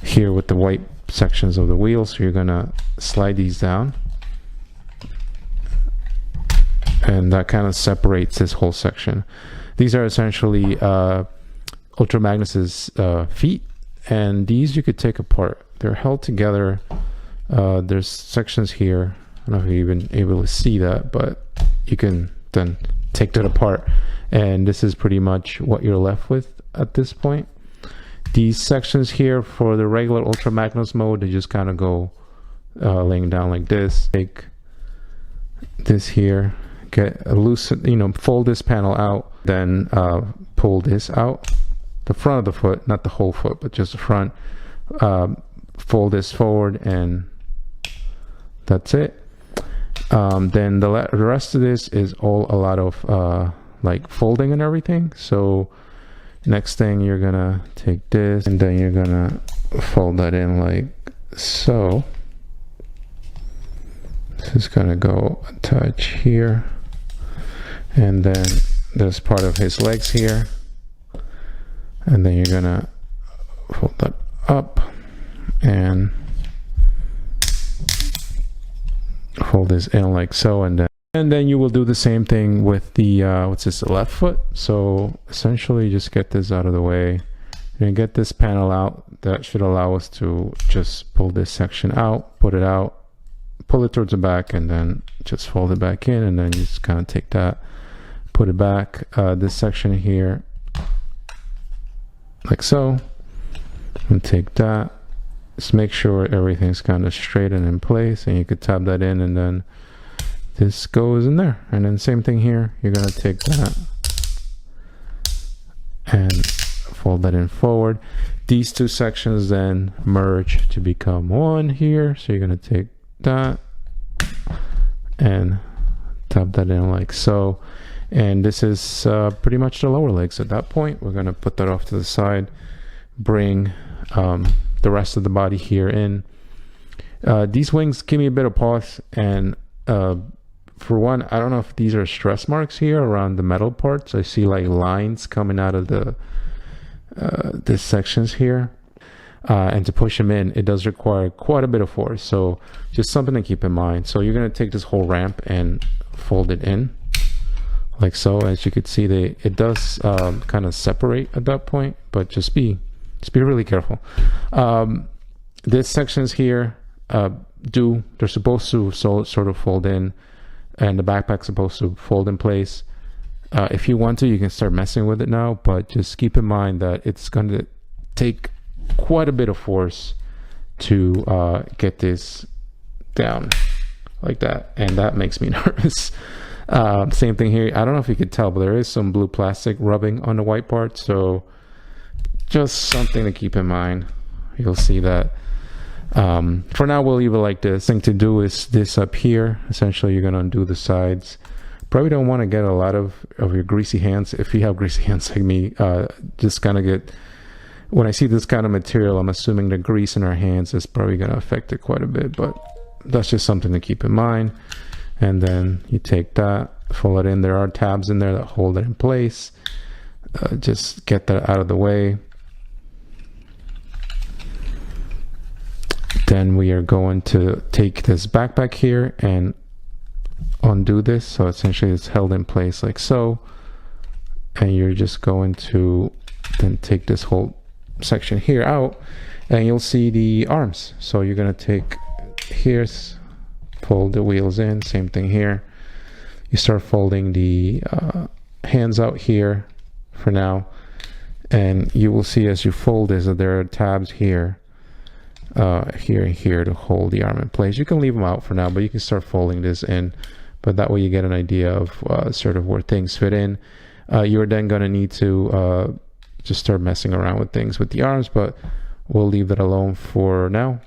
here with the white sections of the wheels. So you're gonna slide these down, and that kind of separates this whole section. These are essentially Ultramagnus's feet, and these you could take apart. They're held together. There's sections here. I don't know if you're even able to see that, but you can then take that apart, and this is pretty much what you're left with at this point. These sections here for the regular Ultramagnus mode, they just kind of go laying down like this. Take this here, get a loose, fold this panel out, then pull this out, the front of the foot, not the whole foot, but just the front. Fold this forward, and that's it. Then the rest of this is all a lot of like folding and everything. So next thing, you're gonna take this and then you're gonna fold that in like so. This is gonna go attach here, and then there's part of his legs here, and then you're gonna fold that up and fold this in like so, and then you will do the same thing with the what's this, the left foot. So essentially just get this out of the way and get this panel out. That should allow us to just pull this section out, put it out, pull it towards the back, and then just fold it back in, and then you just kind of take that, put it back. This section here like so, and take that. Just make sure everything's kind of straight and in place, and you could tab that in, and then this goes in there. And then same thing here, you're gonna take that and fold that in forward. These two sections then merge to become one here, so you're gonna take that and tab that in like so. And this is pretty much the lower legs. At that point, we're gonna put that off to the side, bring the rest of the body here in. These wings give me a bit of pause, and for one, I don't know if these are stress marks here around the metal parts. I see like lines coming out of the sections here, and to push them in, it does require quite a bit of force, so just something to keep in mind. So you're going to take this whole ramp and fold it in like so. As you can see, it does kind of separate at that point, but just be really careful. These sections here they're supposed to sort of fold in, and the backpack's supposed to fold in place. If you want to, you can start messing with it now, but just keep in mind that it's going to take quite a bit of force to get this down like that, and that makes me nervous. Same thing here. I don't know if you could tell, but there is some blue plastic rubbing on the white part, so just something to keep in mind. You'll see that. For now, we'll leave it like this. Thing to do is this up here. Essentially, you're going to undo the sides. Probably don't want to get a lot of your greasy hands. If you have greasy hands like me, just kind of get, when I see this kind of material, I'm assuming the grease in our hands is probably going to affect it quite a bit, but that's just something to keep in mind. And then you take that, fold it in. There are tabs in there that hold it in place. Just get that out of the way. Then we are going to take this backpack here and undo this. So essentially it's held in place like so. And you're just going to then take this whole section here out, and you'll see the arms. So you're going to take here's, fold the wheels in, same thing here. You start folding the hands out here for now, and you will see as you fold this that there are tabs here, here and here to hold the arm in place. You can leave them out for now, but you can start folding this in, but that way you get an idea of sort of where things fit in. You're then going to need to just start messing around with things with the arms, but we'll leave that alone for now.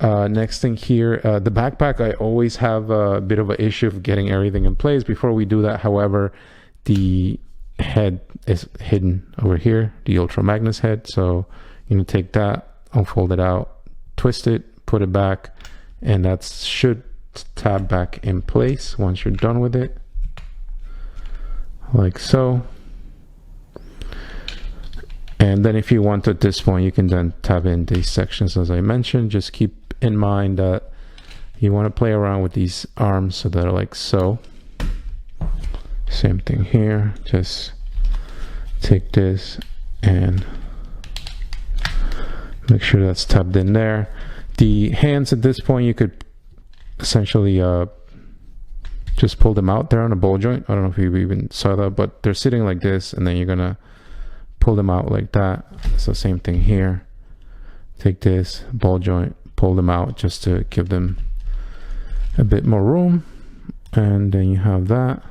Next thing here, the backpack, I always have a bit of an issue of getting everything in place. Before we do that, however, the head is hidden over here, the Ultramagnus head. So you're going to take that, unfold it out, twist it, put it back, and that should tab back in place once you're done with it, like so. And then if you want at this point, you can then tab in these sections as I mentioned. Just keep in mind that you want to play around with these arms so that are like so. Same thing here, just take this and make sure that's tabbed in there. The hands at this point, you could essentially just pull them out there on a ball joint. I don't know if you even saw that, but they're sitting like this, and then you're gonna pull them out like that. So same thing here, take this ball joint, pull them out just to give them a bit more room, and then you have that.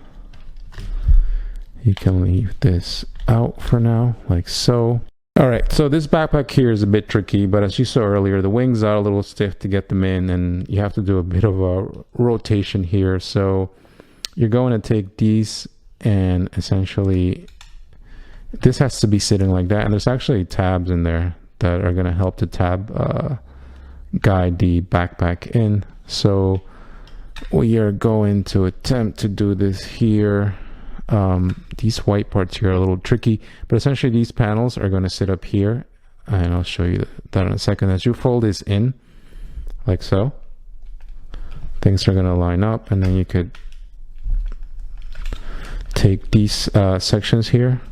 You can leave this out for now, like so. All right, so this backpack here is a bit tricky, but as you saw earlier, the wings are a little stiff to get them in, and you have to do a bit of a rotation here. So you're going to take these, and essentially this has to be sitting like that, and there's actually tabs in there that are going to help to guide the backpack in. So we are going to attempt to do this here. These white parts here are a little tricky, but essentially these panels are going to sit up here, and I'll show you that in a second. As you fold this in like so, things are going to line up, and then you could take these sections here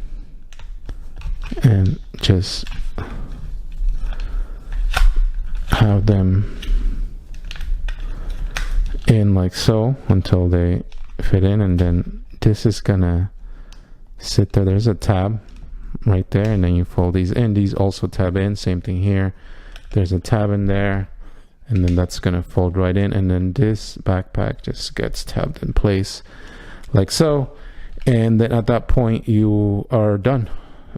and just have them in like so until they fit in, and then this is gonna sit there. There's a tab right there, and then you fold these in. These also tab in, same thing here. There's a tab in there, and then that's gonna fold right in, and then this backpack just gets tabbed in place like so, and then at that point you are done.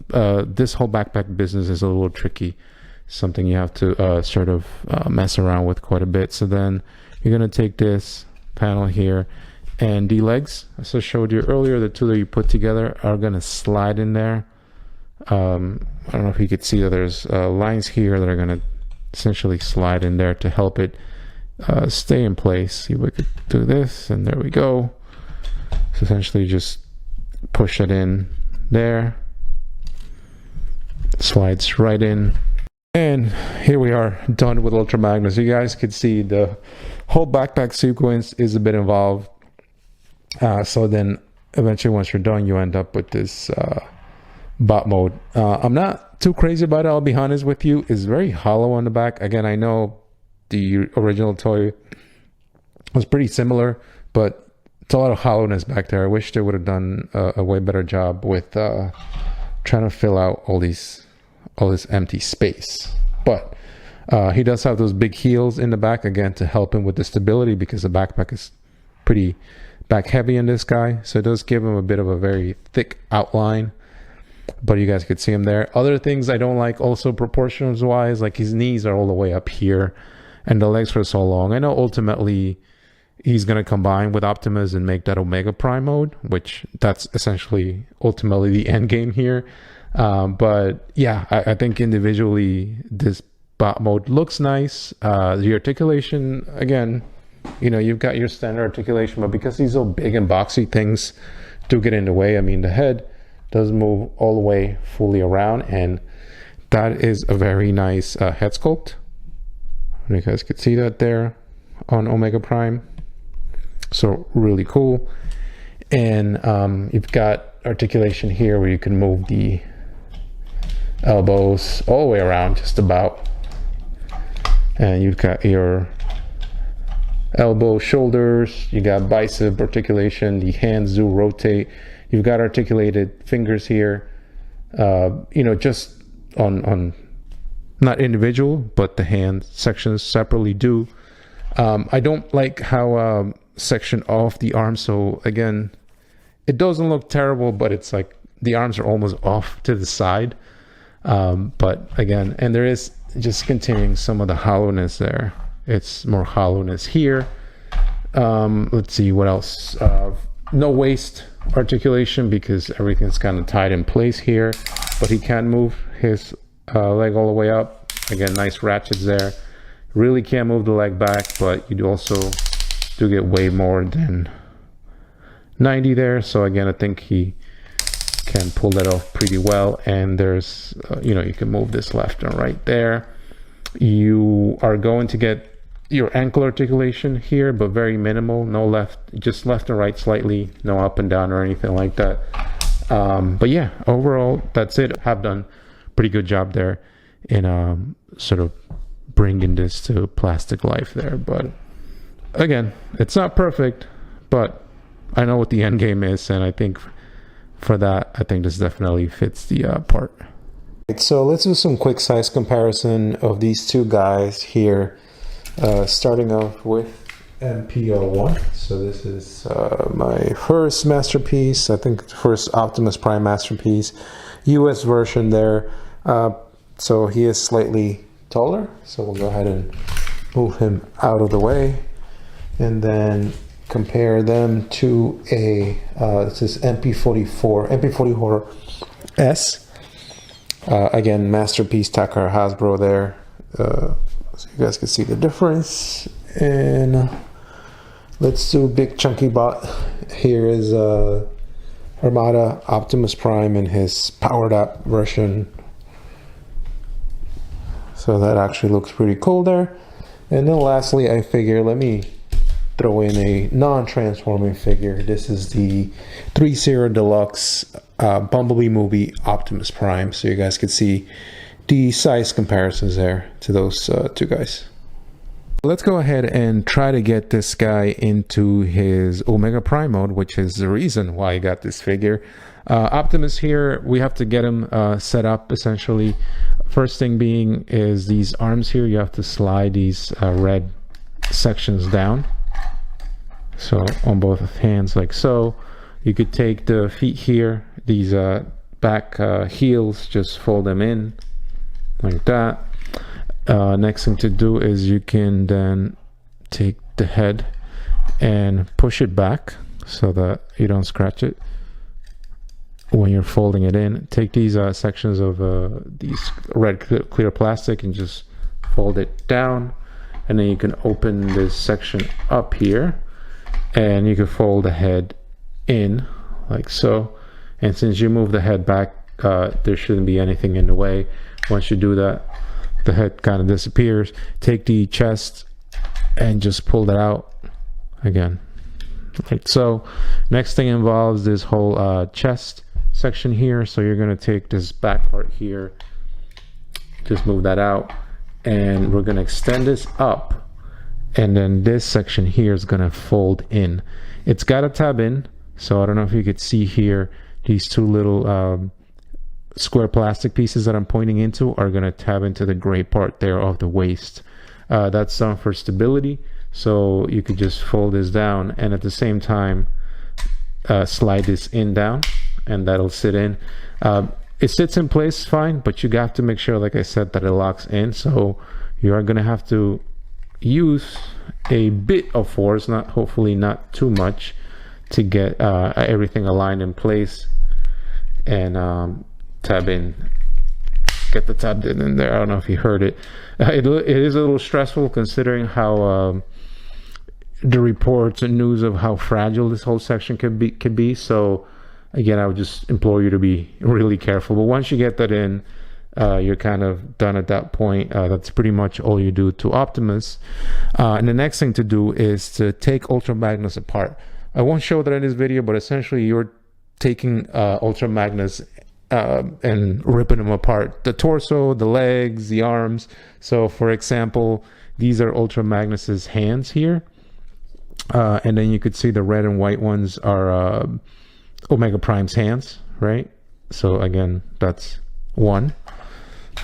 This whole backpack business is a little tricky, something you have to sort of mess around with quite a bit. So then you're gonna take this panel here, and the legs, as I showed you earlier, the two that you put together are gonna slide in there. I don't know if you could see that there's lines here that are gonna essentially slide in there to help it stay in place. See if we could do this, and there we go. So essentially just push it in there, slides right in, and here we are done with Ultramagnus. You guys can see the whole backpack sequence is a bit involved. So then eventually once you're done, you end up with this bot mode. I'm not too crazy about it, I'll be honest with you. It's very hollow on the back. Again, I know the original toy was pretty similar, but it's a lot of hollowness back there. I wish they would have done a way better job with trying to fill out all this empty space. But he does have those big heels in the back, again, to help him with the stability, because the backpack is pretty back heavy in this guy, so it does give him a bit of a very thick outline, but you guys could see him there. Other things I don't like also proportions wise, like his knees are all the way up here and the legs are so long. I know ultimately he's going to combine with Optimus and make that Omega Prime mode, which that's essentially ultimately the end game here. But yeah, I think individually this bot mode looks nice. The articulation, again, you know, you've got your standard articulation, but because he's so big and boxy, things do get in the way. I mean, the head does move all the way fully around, and that is a very nice head sculpt. You guys could see that there on Omega Prime. So really cool. And you've got articulation here where you can move the elbows all the way around just about, and you've got your elbow, shoulders, you got bicep articulation, the hands do rotate, you've got articulated fingers here, you know, just on not individual, but the hand sections separately do. I don't like how section off the arm. So again, it doesn't look terrible, but it's like the arms are almost off to the side. But again, and there is just continuing some of the hollowness there. It's more hollowness here. Let's see what else. No waist articulation because everything's kind of tied in place here, but he can move his leg all the way up. Again, nice ratchets there. Really can't move the leg back, but you also do get way more than 90 there. So again, I think he can pull that off pretty well. And there's, you know, you can move this left and right there. You are going to get your ankle articulation here, but very minimal. No left, just left and right slightly, no up and down or anything like that. But yeah, overall, that's it. Have done pretty good job there in sort of bringing this to plastic life there. But again, it's not perfect, but I know what the end game is, and I think for that, I think this definitely fits the part. So let's do some quick size comparison of these two guys here, starting off with MPO1. So this is my first masterpiece, I think the first Optimus Prime masterpiece, US version there. So he is slightly taller, so we'll go ahead and move him out of the way, and then compare them to a this is MP44S. Again, masterpiece Takara Hasbro there, so you guys can see the difference. And let's do big chunky bot. Here is Armada Optimus Prime in his powered up version. So that actually looks pretty cool there. And then lastly, I figure let me throw in a non-transforming figure. This is the 3-0 Deluxe Bumblebee movie Optimus Prime. So you guys can see the size comparisons there to those two guys. Let's go ahead and try to get this guy into his Omega Prime mode, which is the reason why I got this figure. Optimus here, we have to get him set up essentially. First thing being is these arms here, you have to slide these red sections down. So on both hands like so. You could take the feet here, these back heels, just fold them in like that. Next thing to do is you can then take the head and push it back so that you don't scratch it when you're folding it in. Take these sections of these red clear plastic and just fold it down, and then you can open this section up here and you can fold the head in like so. And since you move the head back, there shouldn't be anything in the way. Once you do that, the head kind of disappears. Take the chest and just pull that out again like so. Next thing involves this whole chest section here. So you're going to take this back part here, just move that out, and we're going to extend this up, and then this section here is going to fold in. It's got a tab in, so I don't know if you could see here, these two little square plastic pieces that I'm pointing into are going to tab into the gray part there of the waist. That's done for stability, so you could just fold this down and at the same time slide this in down, and that'll sit in. It sits in place fine, but you have to make sure, like I said, that it locks in. So you are going to have to use a bit of force, hopefully not too much, to get everything aligned in place and tab in. Get the tab in there. I don't know if you heard it. It is a little stressful considering how the reports and news of how fragile this whole section could be. So again, I would just implore you to be really careful. But once you get that in, you're kind of done at that point. That's pretty much all you do to Optimus. And the next thing to do is to take Ultramagnus apart. I won't show that in this video, but essentially you're taking Ultramagnus and ripping them apart. The torso, the legs, the arms. So for example, these are Ultramagnus's hands here. And then you could see the red and white ones are Omega Prime's hands, right? So again, that's one.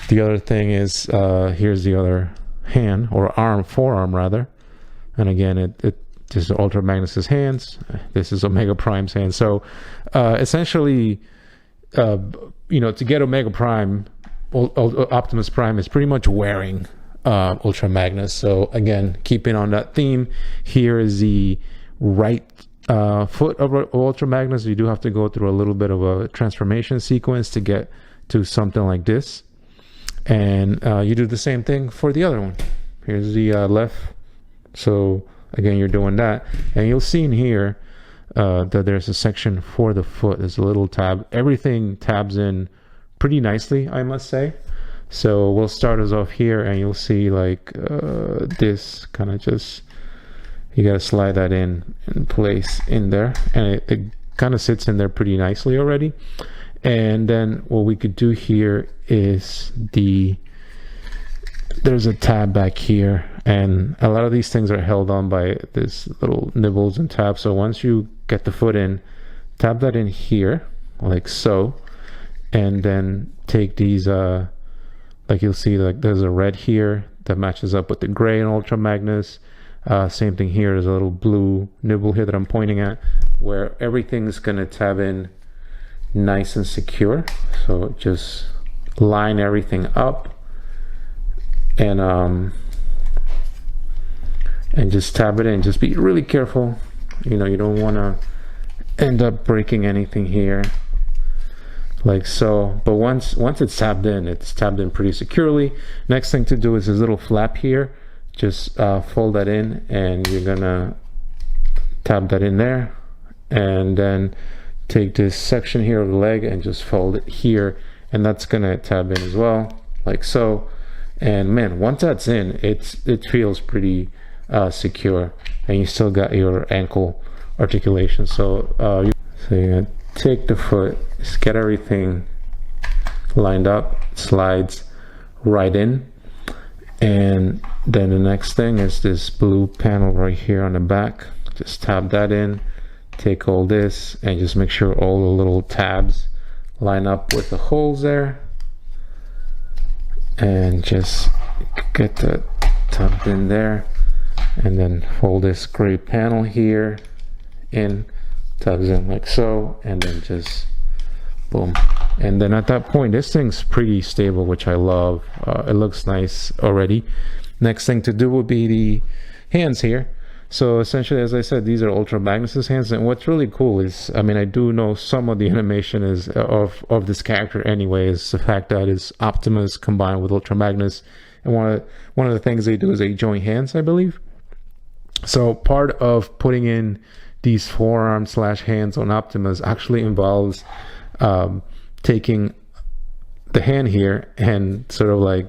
The other thing is, here's the other hand, or arm, forearm rather. And again, this is Ultramagnus's hands. This is Omega Prime's hands. So essentially, you know, to get Omega Prime, Optimus Prime is pretty much wearing Ultramagnus. So again, keeping on that theme, here is the right foot of Ultramagnus. You do have to go through a little bit of a transformation sequence to get to something like this. And you do the same thing for the other one. Here's the left. So again, you're doing that. And you'll see in here that there's a section for the foot. There's a little tab. Everything tabs in pretty nicely, I must say. So we'll start us off here, and you'll see like this kind of just, you got to slide that in place in there, and it kind of sits in there pretty nicely already. And then what we could do here is there's a tab back here, and a lot of these things are held on by this little nibbles and tabs. So once you get the foot in, tab that in here like so, and then take these like you'll see, like there's a red here that matches up with the gray in Ultramagnus. Same thing here, there's a little blue nibble here that I'm pointing at, where everything's gonna tab in nice and secure. So just line everything up, and just tab it in. Just be really careful, you know, you don't want to end up breaking anything here like so. But once it's tabbed in pretty securely. Next thing to do is this little flap here. Just fold that in, and you're gonna tab that in there, and then take this section here of the leg and just fold it here, and that's gonna tab in as well like so. And man, once that's in, it feels pretty secure, and you still got your ankle articulation. So you're gonna take the foot, just get everything lined up, slides right in. And then the next thing is this blue panel right here on the back. Just tab that in, take all this, and just make sure all the little tabs line up with the holes there, and just get that tucked in there. And then fold this gray panel here in, tabs in like so, and then just boom. And then at that point, this thing's pretty stable, which I love. It looks nice already. Next thing to do would be the hands here. So essentially, as I said, these are Ultramagnus's hands. And what's really cool is, I mean, I do know some of the animation is of this character anyway, is the fact that it's Optimus combined with Ultramagnus. And one of the things they do is they join hands, I believe. So part of putting in these forearm / hands on Optimus actually involves taking the hand here and sort of like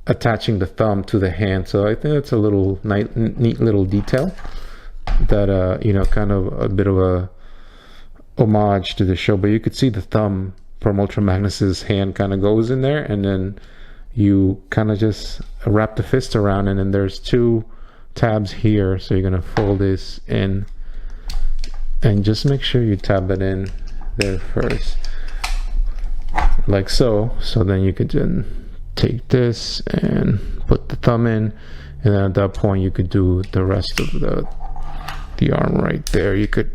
attaching the thumb to the hand. So I think that's a little neat little detail that you know, kind of a bit of a homage to the show. But you could see the thumb from Ultramagnus's hand kind of goes in there, and then you kind of just wrap the fist around, and then there's two tabs here. So you're gonna fold this in, and just make sure you tab that in there first like so. So then you could then take this and put the thumb in, and then at that point you could do the rest of the arm right there. You could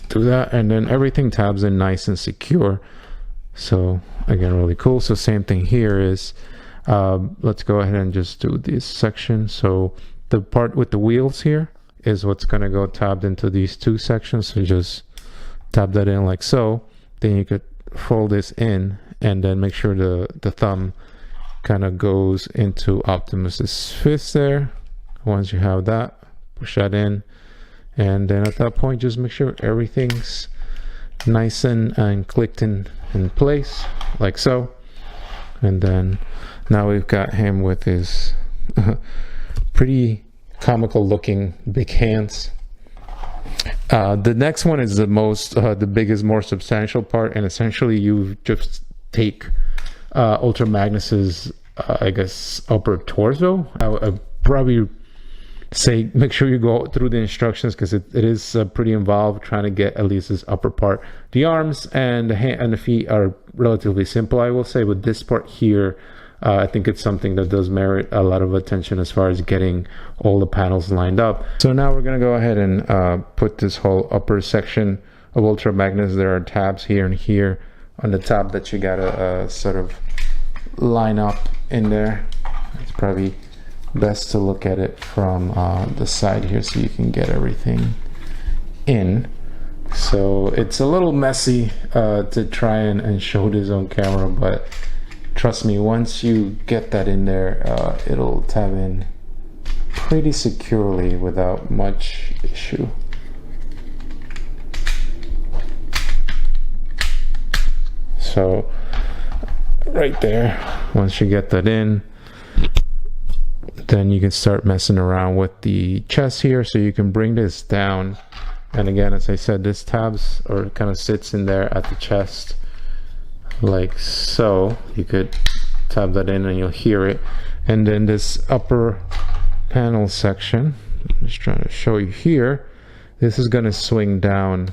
do that, and then everything tabs in nice and secure. So again, really cool. So same thing here is let's go ahead and just do this section. So the part with the wheels here is what's going to go tabbed into these two sections. So just tab that in like so. Then you could fold this in, and then make sure the thumb kind of goes into Optimus's fist there. Once you have that, push that in, and then at that point just make sure everything's nice and clicked in place like so. And then now we've got him with his pretty comical looking big hands. The next one is the biggest, more substantial part, and essentially you just take Ultramagnus's I guess upper torso. I probably say make sure you go through the instructions, because it is pretty involved trying to get at least this upper part. The arms and the hand and the feet are relatively simple, I will say. With this part here, I think it's something that does merit a lot of attention as far as getting all the panels lined up. So now we're going to go ahead and put this whole upper section of Ultramagnus. There are tabs here and here on the top that you gotta sort of line up in there. It's probably best to look at it from the side here so you can get everything in. So it's a little messy to try and show this on camera, but trust me, once you get that in there, it'll tab in pretty securely without much issue. So right there, once you get that in, then you can start messing around with the chest here. So you can bring this down, and again, as I said, this tabs or kind of sits in there at the chest like so. You could tab that in and you'll hear it. And then this upper panel section, I'm just trying to show you here, this is going to swing down,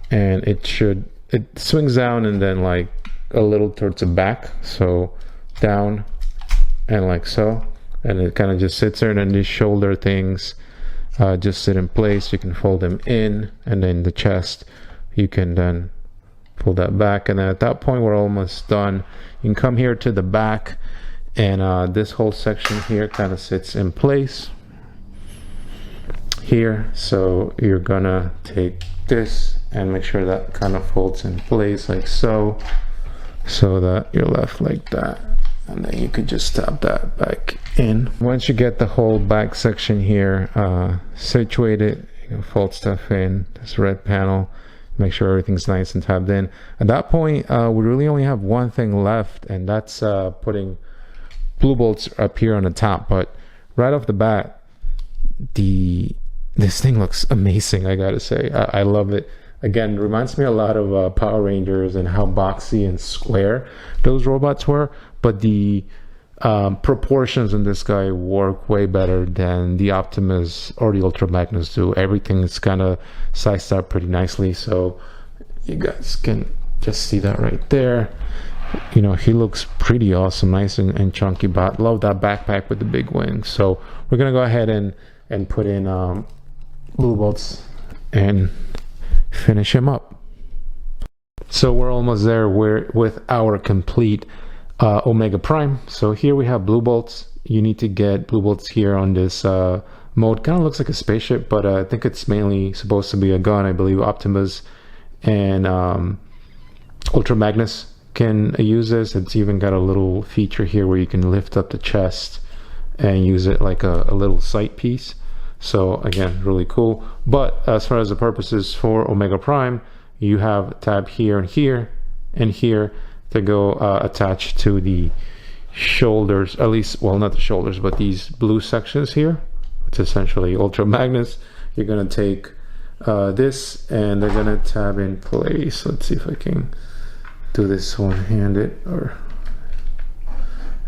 and it swings down and then like a little towards the back, so down and like so, and it kind of just sits there. And then these shoulder things just sit in place. You can fold them in, and then the chest you can then pull that back, and then at that point we're almost done. You can come here to the back, and this whole section here kind of sits in place here. So you're gonna take this and make sure that kind of folds in place like so, so that you're left like that, and then you could just tap that back in. Once you get the whole back section here situated, you can fold stuff in this red panel, make sure everything's nice and tabbed in. At that point, we really only have one thing left, and that's putting blue bolts up here on the top. But right off the bat, this thing looks amazing, I gotta say. I love it. Again, it reminds me a lot of Power Rangers and how boxy and square those robots were, but the proportions in this guy work way better than the Optimus or the Ultramagnus do. Everything is kind of sized up pretty nicely, so you guys can just see that right there. You know, he looks pretty awesome, nice and chunky, but love that backpack with the big wings. So we're gonna go ahead and put in blue bolts and finish him up. So we're almost there. We're with our complete Omega Prime. So here we have blue bolts. You need to get blue bolts here on this mode. Kind of looks like a spaceship, but I think it's mainly supposed to be a gun. I believe Optimus and Ultramagnus can use this. It's even got a little feature here where you can lift up the chest and use it like a little sight piece. So again, really cool. But as far as the purposes for Omega Prime, you have tab here and here and here to go attached to the shoulders, at least, well, not the shoulders, but these blue sections here, which is essentially Ultramagnus. You're gonna take this, and they're gonna tab in place. Let's see if I can do this one-handed, or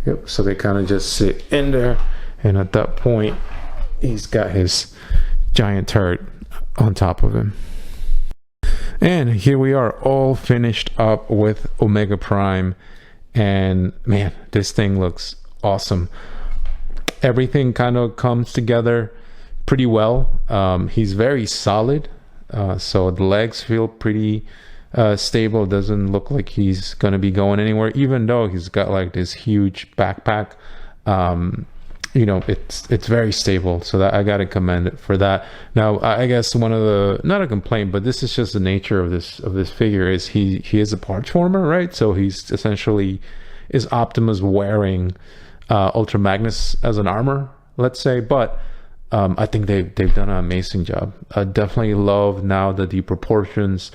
yep. So they kind of just sit in there, and at that point, he's got his giant turret on top of him. And here we are, all finished up with Omega Prime, and man, this thing looks awesome. Everything kind of comes together pretty well. He's very solid, so the legs feel pretty stable. It doesn't look like he's gonna be going anywhere, even though he's got like this huge backpack. You know, it's very stable, so that I gotta commend it for that. Now, I guess one of the, not a complaint, but this is just the nature of this figure, is he is a parts former, right? So he's essentially is Optimus wearing Ultramagnus as an armor, let's say. But I think they've done an amazing job. I definitely love now that the proportions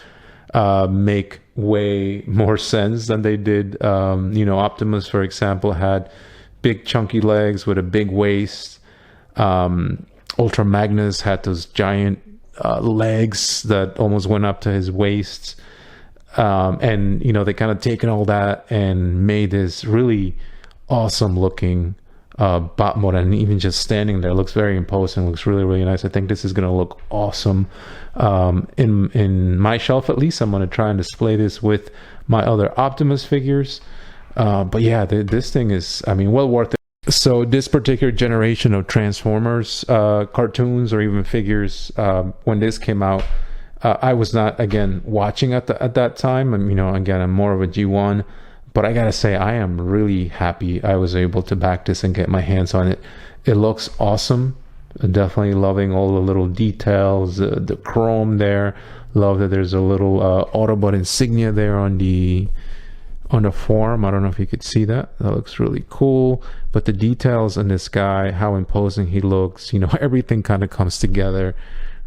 make way more sense than they did. You know, Optimus, for example, had big chunky legs with a big waist. Ultramagnus had those giant legs that almost went up to his waist. And, you know, they kind of taken all that and made this really awesome looking bot mode, and even just standing there looks very imposing, looks really, really nice. I think this is going to look awesome in my shelf. At least I'm going to try and display this with my other Optimus figures. But yeah, this thing is, I mean, well worth it. So this particular generation of Transformers cartoons or even figures, when this came out, I was not, again, watching at that time. And, you know, again, I'm more of a G1, but I gotta say, I am really happy I was able to back this and get my hands on it. It looks awesome. Definitely loving all the little details, the chrome there. Love that there's a little Autobot insignia there on the form. I don't know if you could see that. That looks really cool. But the details on this guy, how imposing he looks, you know, everything kind of comes together.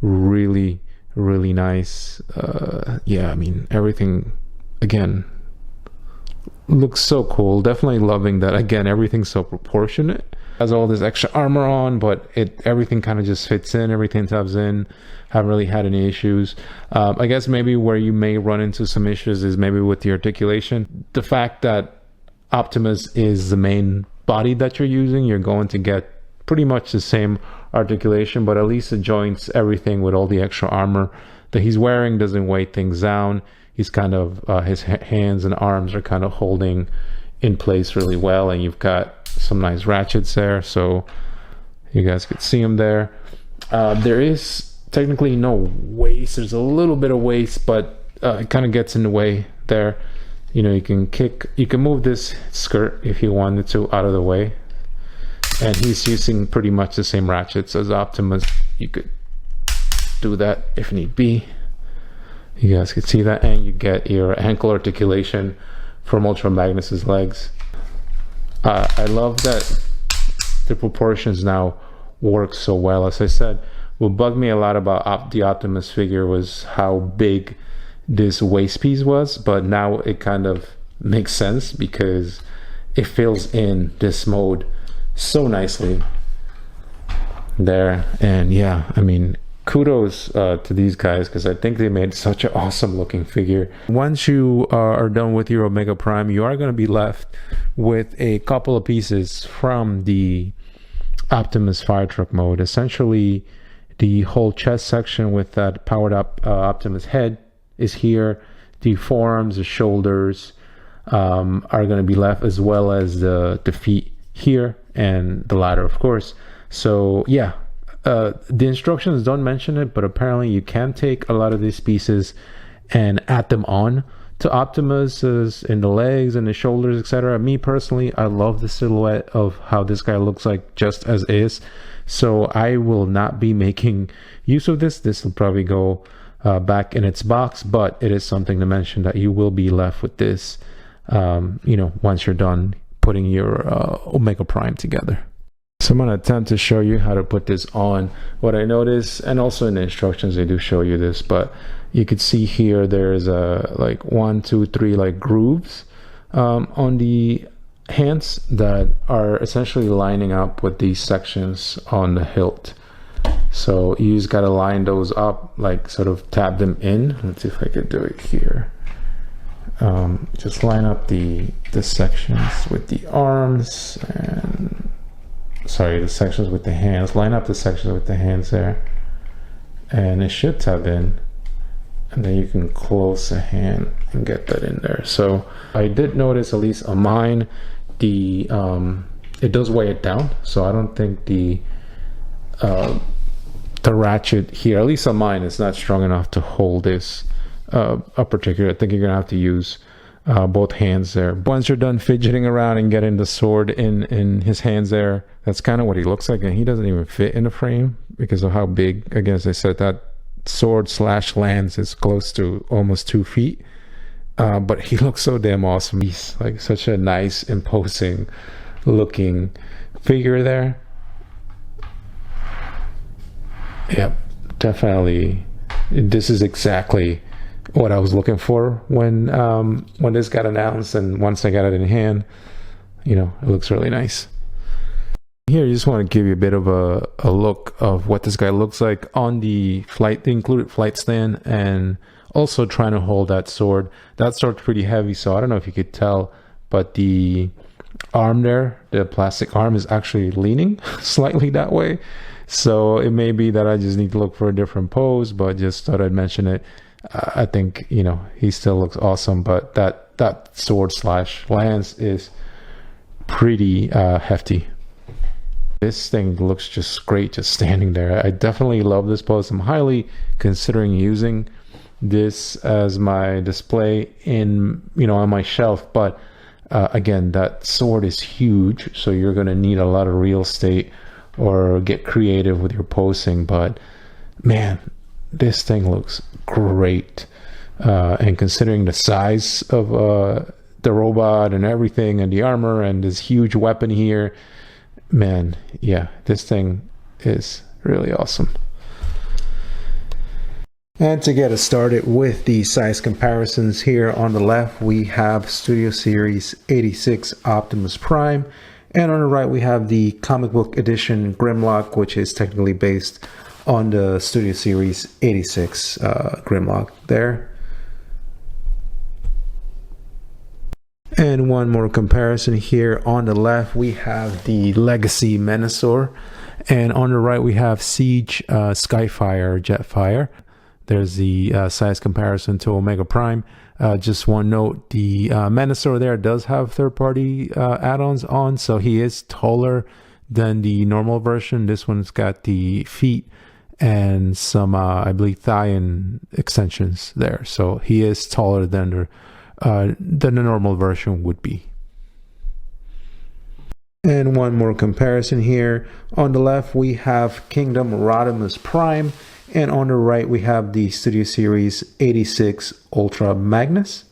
Really, really nice. Yeah, I mean, everything, again, looks so cool. Definitely loving that. Again, everything's so proportionate. Has all this extra armor on, but everything kind of just fits in. Everything tabs in. Haven't really had any issues. I guess maybe where you may run into some issues is maybe with the articulation. The fact that Optimus is the main body that you're using, you're going to get pretty much the same articulation, but at least the joints, everything with all the extra armor that he's wearing doesn't weigh things down. He's kind of, his hands and arms are kind of holding in place really well, and you've got some nice ratchets there, so you guys could see them there. There is technically no waist. There's a little bit of waist, but it kind of gets in the way there. You know, you can move this skirt if you wanted to out of the way, and he's using pretty much the same ratchets as Optimus. You could do that if need be. You guys can see that, and you get your ankle articulation from Ultramagnus's legs. I love that the proportions now work so well. As I said, what bugged me a lot about the Optimus figure was how big this waist piece was, but now it kind of makes sense because it fills in this mode so nicely there. And yeah, I mean, kudos to these guys, because I think they made such an awesome looking figure. Once you are done with your Omega Prime, you are going to be left with a couple of pieces from the Optimus fire truck mode. Essentially, the whole chest section with that powered up Optimus head is here. The forearms, the shoulders are going to be left, as well as the feet here, and the ladder, of course. So yeah, the instructions don't mention it, but apparently you can take a lot of these pieces and add them on to Optimus's in the legs and the shoulders, etc. Me personally, I love the silhouette of how this guy looks like just as is. So I will not be making use of this. This will probably go back in its box, but it is something to mention that you will be left with this, you know, once you're done putting your Omega Prime together. So I'm going to attempt to show you how to put this on. What I noticed, and also in the instructions they do show you this, but you could see here there's like 1, 2, 3 like grooves on the hands that are essentially lining up with these sections on the hilt. So you just got to line those up, like sort of tab them in. Let's see if I could do it here. Just line up the sections with the arms, and sorry, the sections with the hands. Line up the sections with the hands there, and it should tab in, and then you can close the hand and get that in there. So I did notice, at least on mine, it does weigh it down, so I don't think the ratchet here, at least on mine, is not strong enough to hold this up particular. I think you're gonna have to use both hands there. Once you're done fidgeting around and getting the sword in his hands there, that's kind of what he looks like, and he doesn't even fit in the frame because of how big, again, as I said, that sword / lance is close to almost 2 feet. But he looks so damn awesome. He's like such a nice, imposing looking figure there. Yep, definitely. This is exactly what I was looking for when this got announced, and once I got it in hand, you know, it looks really nice. Here, you just want to give you a bit of a look of what this guy looks like on the included flight stand, and also trying to hold that sword. That sword's pretty heavy, so I don't know if you could tell, but the arm there, the plastic arm is actually leaning slightly that way. So it may be that I just need to look for a different pose, but just thought I'd mention it. I think, you know, he still looks awesome, but that sword slash lance is pretty hefty. This thing looks just great just standing there. I definitely love this pose. I'm highly considering using this as my display in, you know, on my shelf, but again, that sword is huge, so you're going to need a lot of real estate or get creative with your posing. But man, this thing looks great, and considering the size of the robot and everything, and the armor and this huge weapon here, man, yeah, this thing is really awesome. And to get us started with the size comparisons, here on the left we have Studio Series 86 Optimus Prime, and on the right we have the comic book edition Grimlock, which is technically based on the Studio Series 86 Grimlock there. And one more comparison, here on the left we have the Legacy Menasor, and on the right we have Siege Skyfire Jetfire. There's the size comparison to Omega Prime. Just one note, the Menasor there does have third-party add-ons on, so he is taller than the normal version. This one's got the feet and some, I believe, thigh extensions there. So he is taller than the normal version would be. And one more comparison here. On the left, we have Kingdom Rodimus Prime, and on the right, we have the Studio Series 86 Ultramagnus.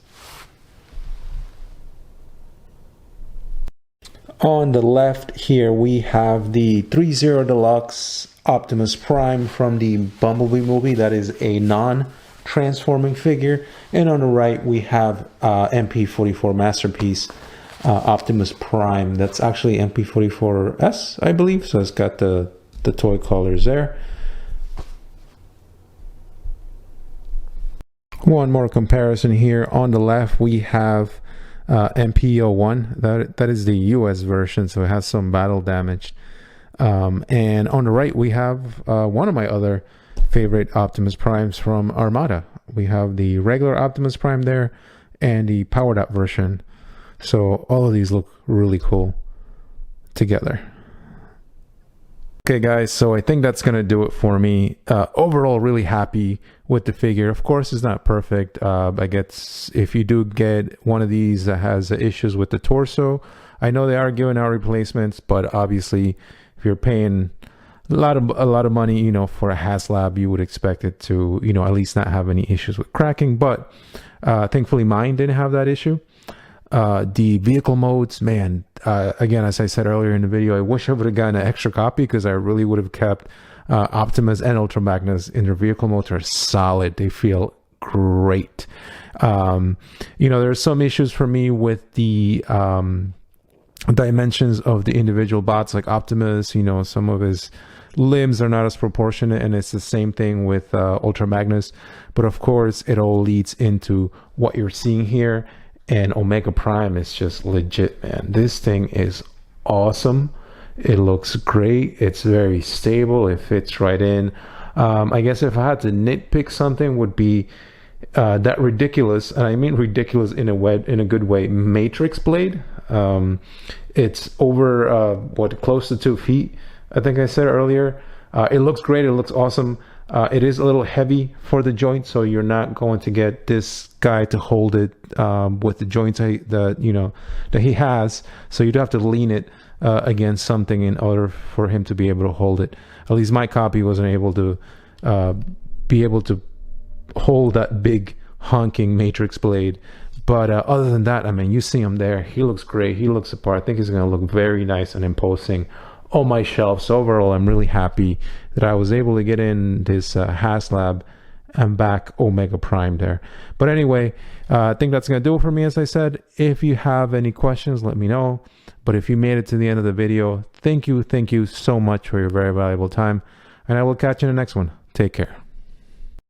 On the left here, we have the 3-0 Deluxe Optimus Prime from the Bumblebee movie. That is a non-transforming figure. And on the right, we have MP44 Masterpiece Optimus Prime. That's actually MP44S, I believe. So it's got the toy colors there. One more comparison here. On the left, we have MP01. That is the US version, so it has some battle damage. And on the right, we have one of my other favorite Optimus Primes from Armada. We have the regular Optimus Prime there and the powered up version. So all of these look really cool together. Okay guys, so I think that's going to do it for me. Overall, really happy with the figure. Of course, it's not perfect. I guess if you do get one of these that has issues with the torso, I know they are giving out replacements, but obviously if you're paying a lot of money, you know, for a Haslab, you would expect it to, you know, at least not have any issues with cracking. But thankfully mine didn't have that issue. The vehicle modes, man, again, as I said earlier in the video, I wish I would have gotten an extra copy, because I really would have kept Optimus and Ultramagnus in their vehicle modes. Are solid. They feel great. You know, there's some issues for me with the dimensions of the individual bots, like Optimus. You know, some of his limbs are not as proportionate, and it's the same thing with Ultramagnus. But of course, it all leads into what you're seeing here. And Omega Prime is just legit, man. This thing is awesome. It looks great. It's very stable. It fits right in. I guess if I had to nitpick something, would be that ridiculous, and I mean ridiculous in a good way, Matrix blade. It's over close to 2 feet, I think I said earlier. It looks great. It looks awesome. It is a little heavy for the joint, so you're not going to get this guy to hold it with the joints that he has. So you'd have to lean it against something in order for him to be able to hold it. At least my copy wasn't able to hold that big honking Matrix blade. But other than that, I mean, you see him there. He looks great. He looks apart. I think he's going to look very nice and imposing on my shelf. So overall, I'm really happy that I was able to get in this Haslab and back Omega Prime there. But anyway, I think that's going to do it for me. As I said, if you have any questions, let me know. But if you made it to the end of the video, thank you so much for your very valuable time. And I will catch you in the next one. Take care.